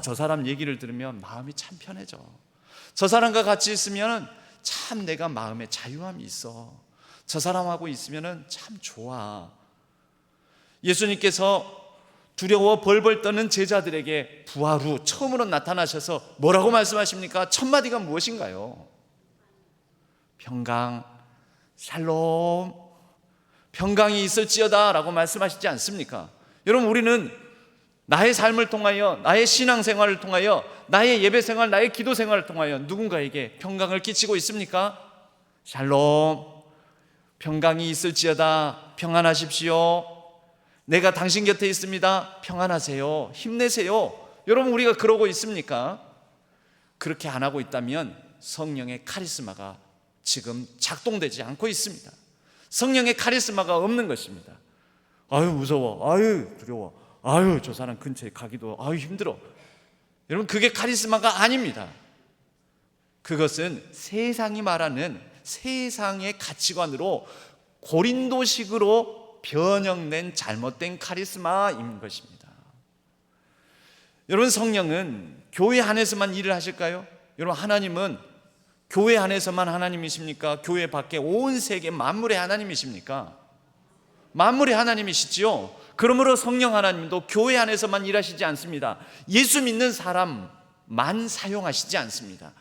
Speaker 3: 저 사람 얘기를 들으면 마음이 참 편해져. 저 사람과 같이 있으면 참 내가 마음에 자유함이 있어. 저 사람하고 있으면 참 좋아. 예수님께서 두려워 벌벌 떠는 제자들에게 부활 후 처음으로 나타나셔서 뭐라고 말씀하십니까? 첫 마디가 무엇인가요? 평강, 샬롬, 평강이 있을지어다 라고 말씀하시지 않습니까? 여러분, 우리는 나의 삶을 통하여, 나의 신앙생활을 통하여, 나의 예배생활, 나의 기도생활을 통하여 누군가에게 평강을 끼치고 있습니까? 샬롬, 평강이 있을지어다, 평안하십시오, 내가 당신 곁에 있습니다, 평안하세요, 힘내세요. 여러분, 우리가 그러고 있습니까? 그렇게 안 하고 있다면 성령의 카리스마가 지금 작동되지 않고 있습니다. 성령의 카리스마가 없는 것입니다. 아유, 무서워, 아유, 두려워, 아유, 저 사람 근처에 가기도 아유, 힘들어. 여러분, 그게 카리스마가 아닙니다. 그것은 세상이 말하는 세상의 가치관으로 고린도식으로 변형된 잘못된 카리스마인 것입니다. 여러분, 성령은 교회 안에서만 일을 하실까요? 여러분, 하나님은 교회 안에서만 하나님이십니까? 교회 밖에 온 세계 만물의 하나님이십니까? 만물의 하나님이시지요. 그러므로 성령 하나님도 교회 안에서만 일하시지 않습니다. 예수 믿는 사람만 사용하시지 않습니다.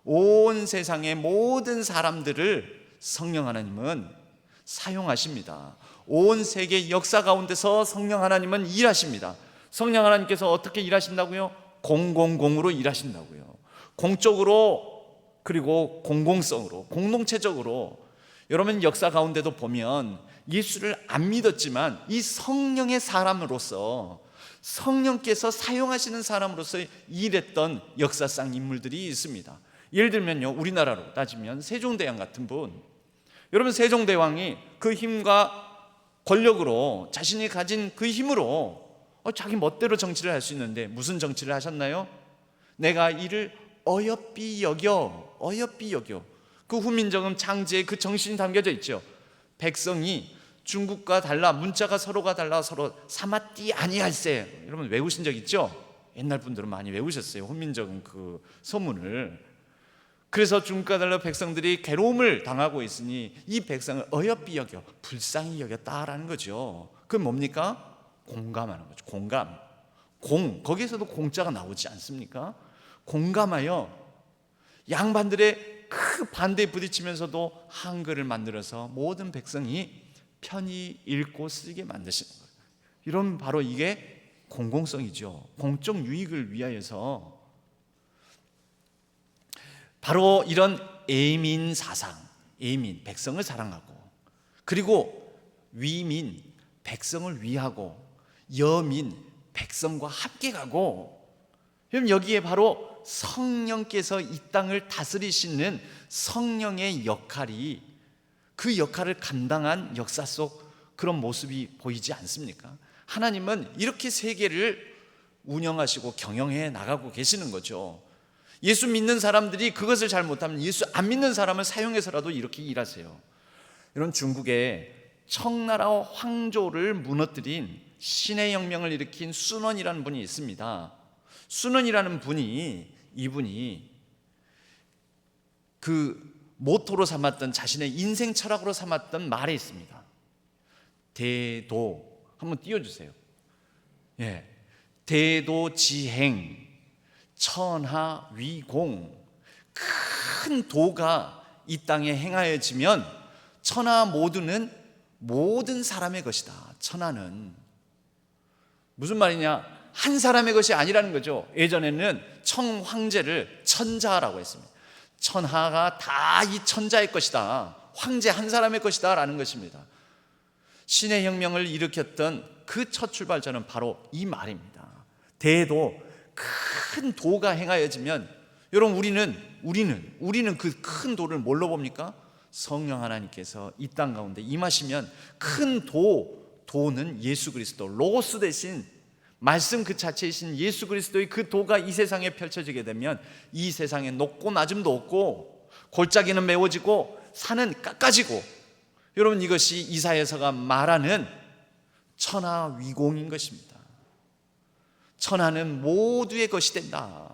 Speaker 3: 온 세상의 모든 사람들을 성령 하나님은 사용하십니다. 온 세계 역사 가운데서 성령 하나님은 일하십니다. 성령 하나님께서 어떻게 일하신다고요? 공공공으로 일하신다고요. 공적으로, 그리고 공공성으로, 공동체적으로. 여러분, 역사 가운데도 보면 예수를 안 믿었지만 이 성령의 사람으로서, 성령께서 사용하시는 사람으로서 일했던 역사상 인물들이 있습니다. 예를 들면요, 우리나라로 따지면 세종대왕 같은 분. 여러분, 세종대왕이 그 힘과 권력으로, 자신이 가진 그 힘으로 자기 멋대로 정치를 할 수 있는데 무슨 정치를 하셨나요? 내가 이를 어여삐 여겨, 어여삐 여겨. 그 후민정음 창제에 그 정신이 담겨져 있죠. 백성이 중국과 달라, 문자가 서로가 달라 서로 사마띠 아니할세. 여러분, 외우신 적 있죠? 옛날 분들은 많이 외우셨어요, 후민정음 그 서문을. 그래서 중국과 달라 백성들이 괴로움을 당하고 있으니 이 백성을 어여삐 여겨, 불쌍히 여겼다라는 거죠. 그건 뭡니까? 공감하는 거죠. 공감. 거기에서도 공자가 나오지 않습니까? 공감하여 양반들의 그 반대에 부딪히면서도 한글을 만들어서 모든 백성이 편히 읽고 쓰게 만드시는 거예요. 이런, 바로 이게 공공성이죠. 공적 유익을 위하여서. 바로 이런 애민 사상, 애민, 백성을 사랑하고, 그리고 위민, 백성을 위하고, 여민, 백성과 함께 가고. 그럼 여기에 바로 성령께서 이 땅을 다스리시는 성령의 역할이, 그 역할을 감당한 역사 속 그런 모습이 보이지 않습니까? 하나님은 이렇게 세계를 운영하시고 경영해 나가고 계시는 거죠. 예수 믿는 사람들이 그것을 잘 못하면 예수 안 믿는 사람을 사용해서라도 이렇게 일하세요. 이런 중국의 청나라 황조를 무너뜨린 신의 혁명을 일으킨 순원이라는 분이 있습니다. 순원이라는 분이, 이분이 그 모토로 삼았던, 자신의 인생 철학으로 삼았던 말이 있습니다. 대도, 한번 띄워주세요. 예, 대도지행 천하위공. 큰 도가 이 땅에 행하여지면 천하 모두는 모든 사람의 것이다. 천하는 무슨 말이냐? 한 사람의 것이 아니라는 거죠. 예전에는 청황제를 천자라고 했습니다. 천하가 다 이 천자의 것이다, 황제 한 사람의 것이다 라는 것입니다. 신의 혁명을 일으켰던 그 첫 출발점은 바로 이 말입니다. 대도, 큰 도가 행하여지면 여러분, 우리는 그 큰 도를 뭘로 봅니까? 성령 하나님께서 이 땅 가운데 임하시면 큰 도는 예수 그리스도, 로고스 대신 말씀 그 자체이신 예수 그리스도의 그 도가 이 세상에 펼쳐지게 되면 이 세상에 높고 낮음도 없고, 골짜기는 메워지고 산은 깎아지고, 여러분, 이것이 이사야서가 말하는 천하위공인 것입니다. 천하는 모두의 것이 된다.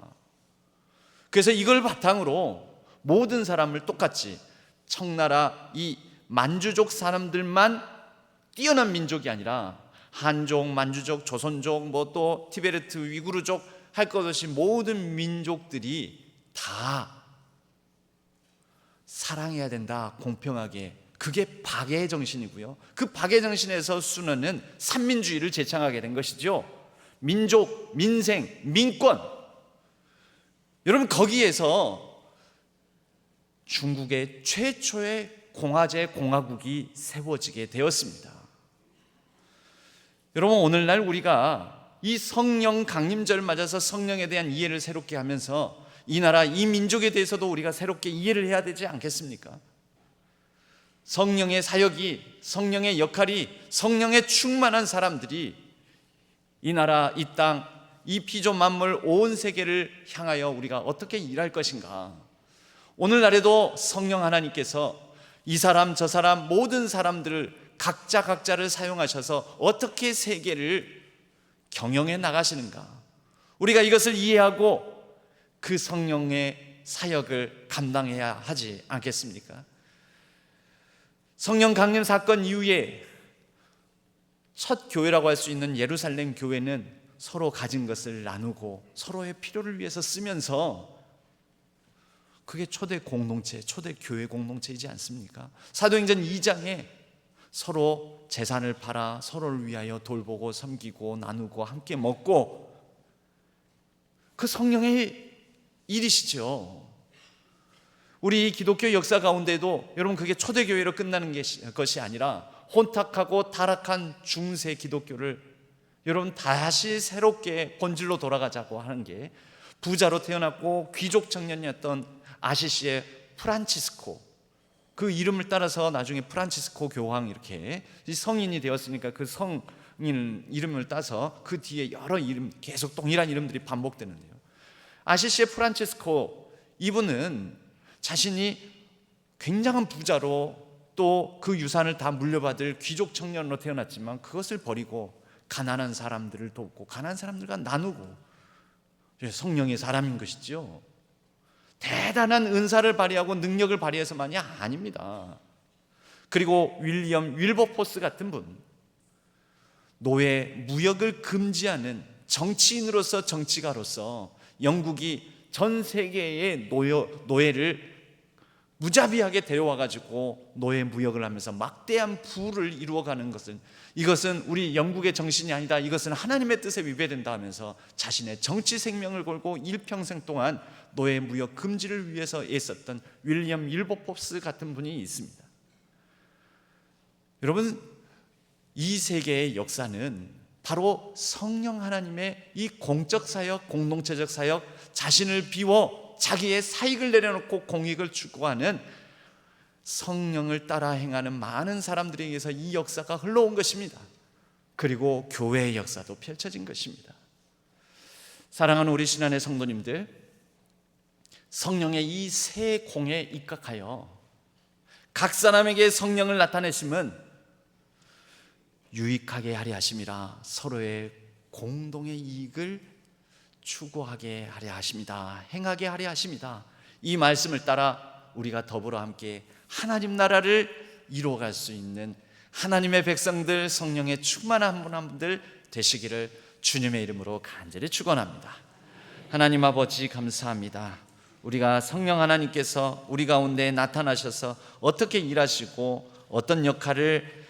Speaker 3: 그래서 이걸 바탕으로 모든 사람을 똑같이, 청나라 이 만주족 사람들만 뛰어난 민족이 아니라 한족, 만주족, 조선족, 뭐 또 티베르트, 위구르족 할 것 없이 모든 민족들이 다 사랑해야 된다, 공평하게. 그게 박애의 정신이고요. 그 박애의 정신에서 순원은 삼민주의를 제창하게 된 것이죠. 민족, 민생, 민권. 여러분, 거기에서 중국의 최초의 공화제 공화국이 세워지게 되었습니다. 여러분, 오늘날 우리가 이 성령 강림절 맞아서 성령에 대한 이해를 새롭게 하면서 이 나라, 이 민족에 대해서도 우리가 새롭게 이해를 해야 되지 않겠습니까? 성령의 사역이, 성령의 역할이, 성령에 충만한 사람들이 이 나라, 이 땅, 이 피조 만물 온 세계를 향하여 우리가 어떻게 일할 것인가. 오늘날에도 성령 하나님께서 이 사람 저 사람 모든 사람들을 각자를 사용하셔서 어떻게 세계를 경영해 나가시는가, 우리가 이것을 이해하고 그 성령의 사역을 감당해야 하지 않겠습니까? 성령 강림 사건 이후에 첫 교회라고 할 수 있는 예루살렘 교회는 서로 가진 것을 나누고 서로의 필요를 위해서 쓰면서, 그게 초대 공동체, 초대 교회 공동체이지 않습니까? 사도행전 2장에 서로 재산을 팔아 서로를 위하여 돌보고 섬기고 나누고 함께 먹고, 그 성령의 일이시죠. 우리 기독교 역사 가운데도 여러분, 그게 초대교회로 끝나는 것이 아니라 혼탁하고 타락한 중세 기독교를 여러분 다시 새롭게 본질로 돌아가자고 하는 게, 부자로 태어났고 귀족 청년이었던 아시시의 프란치스코, 그 이름을 따라서 나중에 프란치스코 교황 이렇게 성인이 되었으니까 그 성인 이름을 따서 그 뒤에 여러 이름, 계속 동일한 이름들이 반복되는데요. 아시시의 프란치스코, 이분은 자신이 굉장한 부자로 또 그 유산을 다 물려받을 귀족 청년으로 태어났지만 그것을 버리고 가난한 사람들을 돕고 가난한 사람들과 나누고, 성령의 사람인 것이죠. 대단한 은사를 발휘하고 능력을 발휘해서만이 아닙니다. 그리고 윌리엄 윌버포스 같은 분, 노예 무역을 금지하는 정치인으로서, 정치가로서 영국이 전 세계의 노예를 무자비하게 데려와가지고 노예 무역을 하면서 막대한 부를 이루어가는 것은, 이것은 우리 영국의 정신이 아니다, 이것은 하나님의 뜻에 위배된다 하면서 자신의 정치 생명을 걸고 일평생 동안 노예 무역 금지를 위해서 애썼던 윌리엄 윌버포스 같은 분이 있습니다. 여러분, 이 세계의 역사는 바로 성령 하나님의 이 공적 사역, 공동체적 사역, 자신을 비워 자기의 사익을 내려놓고 공익을 추구하는 성령을 따라 행하는 많은 사람들에 의해서 이 역사가 흘러온 것입니다. 그리고 교회의 역사도 펼쳐진 것입니다. 사랑하는 우리 신안의 성도님들, 성령의 이 새 공에 입각하여 각 사람에게 성령을 나타내심은 유익하게 하려 하심이라, 서로의 공동의 이익을 추구하게 하려 하십니다. 행하게 하려 하십니다. 이 말씀을 따라 우리가 더불어 함께 하나님 나라를 이루어갈 수 있는 하나님의 백성들, 성령의 충만한 한 분 한 분들 되시기를 주님의 이름으로 간절히 축원합니다. 하나님 아버지, 감사합니다. 우리가 성령 하나님께서 우리 가운데 나타나셔서 어떻게 일하시고 어떤 역할을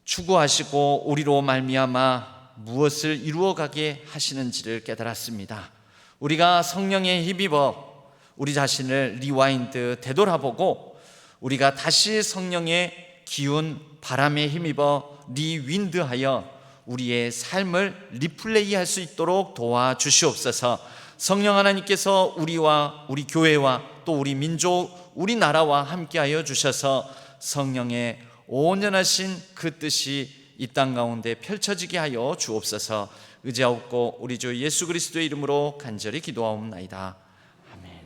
Speaker 3: 추구하시고 우리로 말미암아 무엇을 이루어가게 하시는지를 깨달았습니다. 우리가 성령에 힘입어 우리 자신을 리와인드 되돌아보고, 우리가 다시 성령의 기운, 바람에 힘입어 리윈드하여 우리의 삶을 리플레이할 수 있도록 도와주시옵소서. 성령 하나님께서 우리와 우리 교회와 또 우리 민족, 우리나라와 함께하여 주셔서 성령의 온전하신 그 뜻이 이 땅 가운데 펼쳐지게 하여 주옵소서. 의지하옵고 우리 주 예수 그리스도의 이름으로 간절히 기도하옵나이다. 아멘.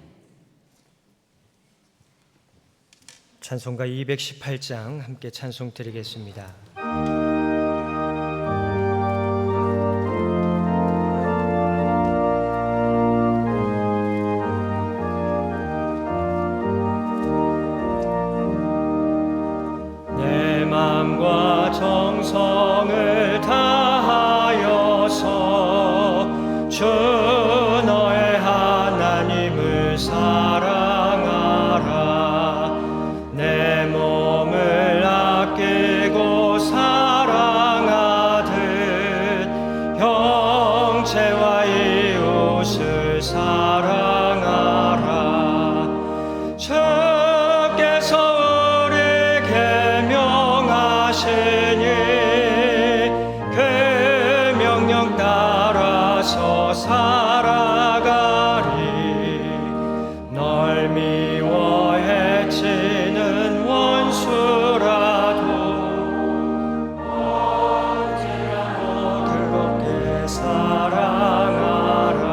Speaker 1: 찬송가 218장 함께 찬송 드리겠습니다. 내 마음과 정성을 다하여서 주 너의 하나님을 사랑하라. 내 몸을 아끼고 사랑하듯 형제와 이웃을 사랑하라. 주께서 우리에게 명하시니 그 명령 따라서 살아가리. 널 미워 해치는 원수라도 언제라도 그렇게 사랑하라.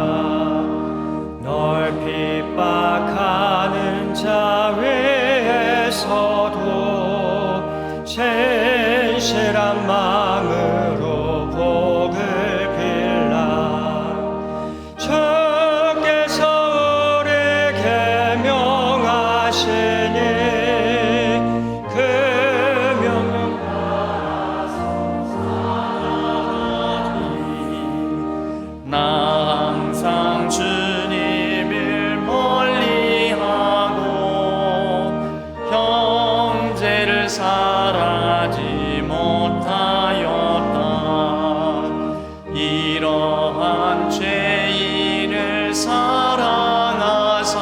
Speaker 1: 널 핍박하는 자 위에서도 진실한 마음으로 복을 빌라. 주께서 우리에게 명하시니 그 명령 따라서 살아가리.
Speaker 3: 나 항상 주님을 멀리하고 형제를 사랑하지 못하였다. 이러한 죄인을 사랑하사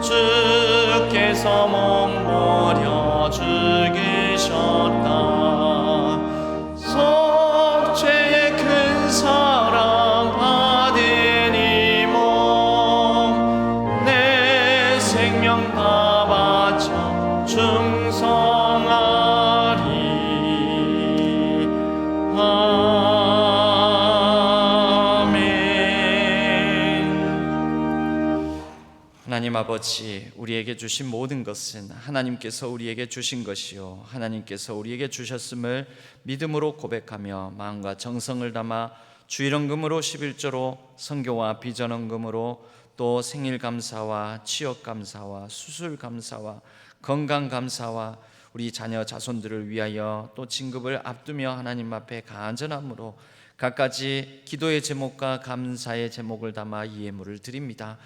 Speaker 3: 주께서 몸부려 죽이셨다. 속죄의 큰 사랑 받은 이 몸 내 생명 다 바쳐 충성하리. 아멘. 하나님 아버지, 우리에게 주신 모든 것은 하나님께서 우리에게 주신 것이요 하나님께서 우리에게 주셨음을 믿음으로 고백하며 마음과 정성을 담아 주일헌금으로 11조로 선교와 비전헌금으로 또 생일 감사와 취업 감사와 수술 감사와 건강 감사와 우리 자녀 자손들을 위하여 또 진급을 앞두며 하나님 앞에 간절함으로 갖가지 기도의 제목과 감사의 제목을 담아 이 예물을 드립니다.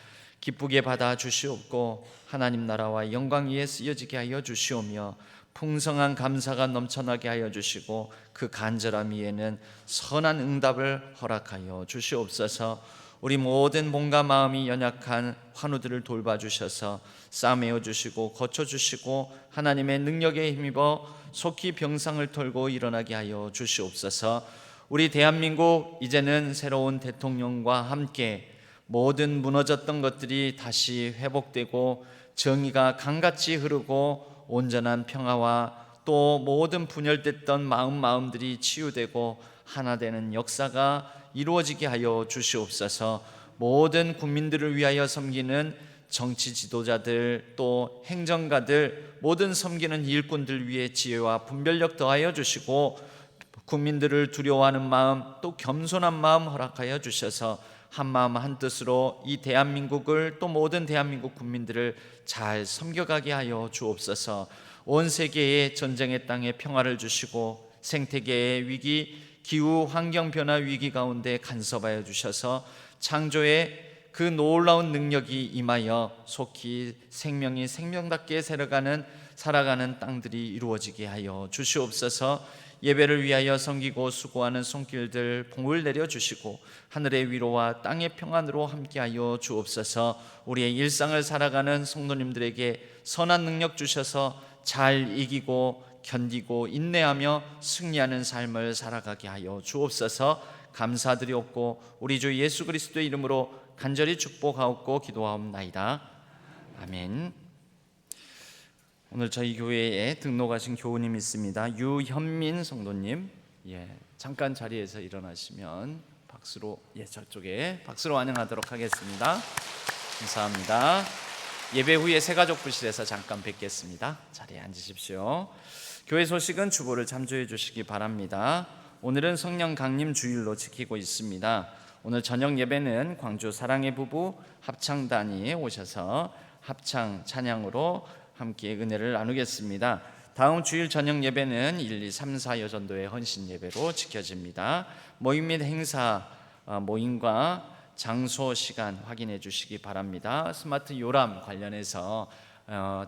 Speaker 3: 기쁘게 받아 주시옵고 하나님 나라와 영광 위에 쓰여지게 하여 주시오며 풍성한 감사가 넘쳐나게 하여 주시고 그 간절함 위에는 선한 응답을 허락하여 주시옵소서. 우리 모든 몸과 마음이 연약한 환우들을 돌봐주셔서 싸매어 주시고 거쳐주시고 하나님의 능력에 힘입어 속히 병상을 털고 일어나게 하여 주시옵소서. 우리 대한민국 이제는 새로운 대통령과 함께 모든 무너졌던 것들이 다시 회복되고 정의가 강같이 흐르고 온전한 평화와 또 모든 분열됐던 마음들이 치유되고 하나 되는 역사가 이루어지게 하여 주시옵소서. 모든 국민들을 위하여 섬기는 정치 지도자들 또 행정가들 모든 섬기는 일꾼들 위해 지혜와 분별력 더하여 주시고 국민들을 두려워하는 마음 또 겸손한 마음 허락하여 주셔서 한마음 한뜻으로 이 대한민국을 또 모든 대한민국 국민들을 잘 섬겨가게 하여 주옵소서. 온 세계에 전쟁의 땅에 평화를 주시고 생태계의 위기 기후 환경 변화 위기 가운데 간섭하여 주셔서 창조의 그 놀라운 능력이 임하여 속히 생명이 생명답게 살아가는 땅들이 이루어지게 하여 주시옵소서. 예배를 위하여 섬기고 수고하는 손길들 복을 내려주시고 하늘의 위로와 땅의 평안으로 함께하여 주옵소서. 우리의 일상을 살아가는 성도님들에게 선한 능력 주셔서 잘 이기고 견디고 인내하며 승리하는 삶을 살아가게 하여 주옵소서. 감사드리옵고 우리 주 예수 그리스도의 이름으로 간절히 축복하옵고 기도하옵나이다. 아멘. 오늘 저희 교회에 등록하신 교우님 있습니다. 유현민 성도님, 잠깐 자리에서 일어나시면 박수로 저쪽에 박수로 환영하도록 하겠습니다. 감사합니다. 예배 후에 새가족부실에서 잠깐 뵙겠습니다. 자리에 앉으십시오. 교회 소식은 주보를 참조해 주시기 바랍니다. 오늘은 성령 강림 주일로 지키고 있습니다. 오늘 저녁 예배는 광주 사랑의 부부 합창단이 오셔서 합창 찬양으로 함께 은혜를 나누겠습니다. 다음 주일 저녁 예배는 1, 2, 3, 4 여전도의 헌신 예배로 지켜집니다. 모임 및 행사 모임과 장소 시간 확인해 주시기 바랍니다. 스마트 요람 관련해서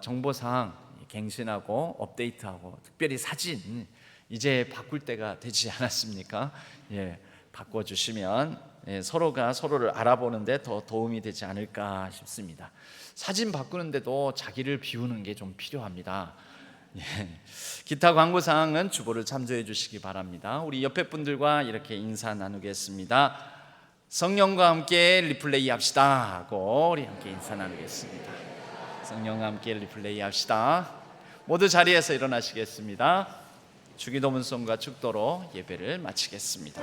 Speaker 3: 정보사항 갱신하고 업데이트하고 특별히 사진 이제 바꿀 때가 되지 않았습니까? 바꿔주시면 서로가 서로를 알아보는데 더 도움이 되지 않을까 싶습니다. 사진 바꾸는데도 자기를 비우는 게 좀 필요합니다. 기타 광고 사항은 주보를 참조해 주시기 바랍니다. 우리 옆에 분들과 이렇게 인사 나누겠습니다. 성령과 함께 리플레이 합시다 하고 우리 함께 인사 나누겠습니다. 성령과 함께 리플레이 합시다. 모두 자리에서 일어나시겠습니다. 주기도문송과 축도로 예배를 마치겠습니다.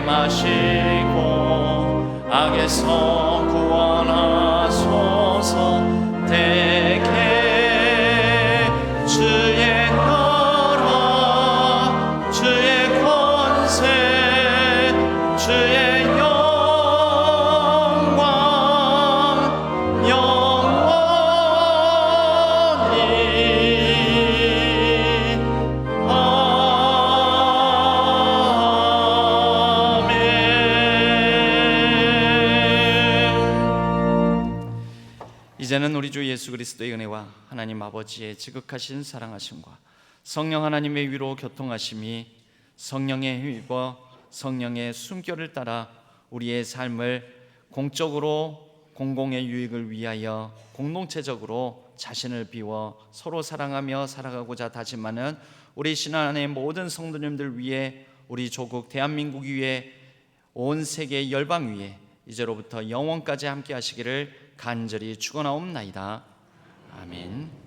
Speaker 3: 마시고 악에서 구원하소서. 대개 주의 나라 주의 권세 주의 영광 영원히 이제는 우리 주 예수 그리스도의 은혜와 하나님 아버지의 지극하신 사랑하심과 성령 하나님의 위로 교통하심이 성령에 힘입어 성령의 숨결을 따라 우리의 삶을 공적으로 공공의 유익을 위하여 공동체적으로 자신을 비워 서로 사랑하며 살아가고자 다짐하는 우리 신안의 모든 성도님들 위해 우리 조국 대한민국 위에 온 세계 열방 위에 이제로부터 영원까지 함께 하시기를 간절히 축원하옵나이다. 아멘.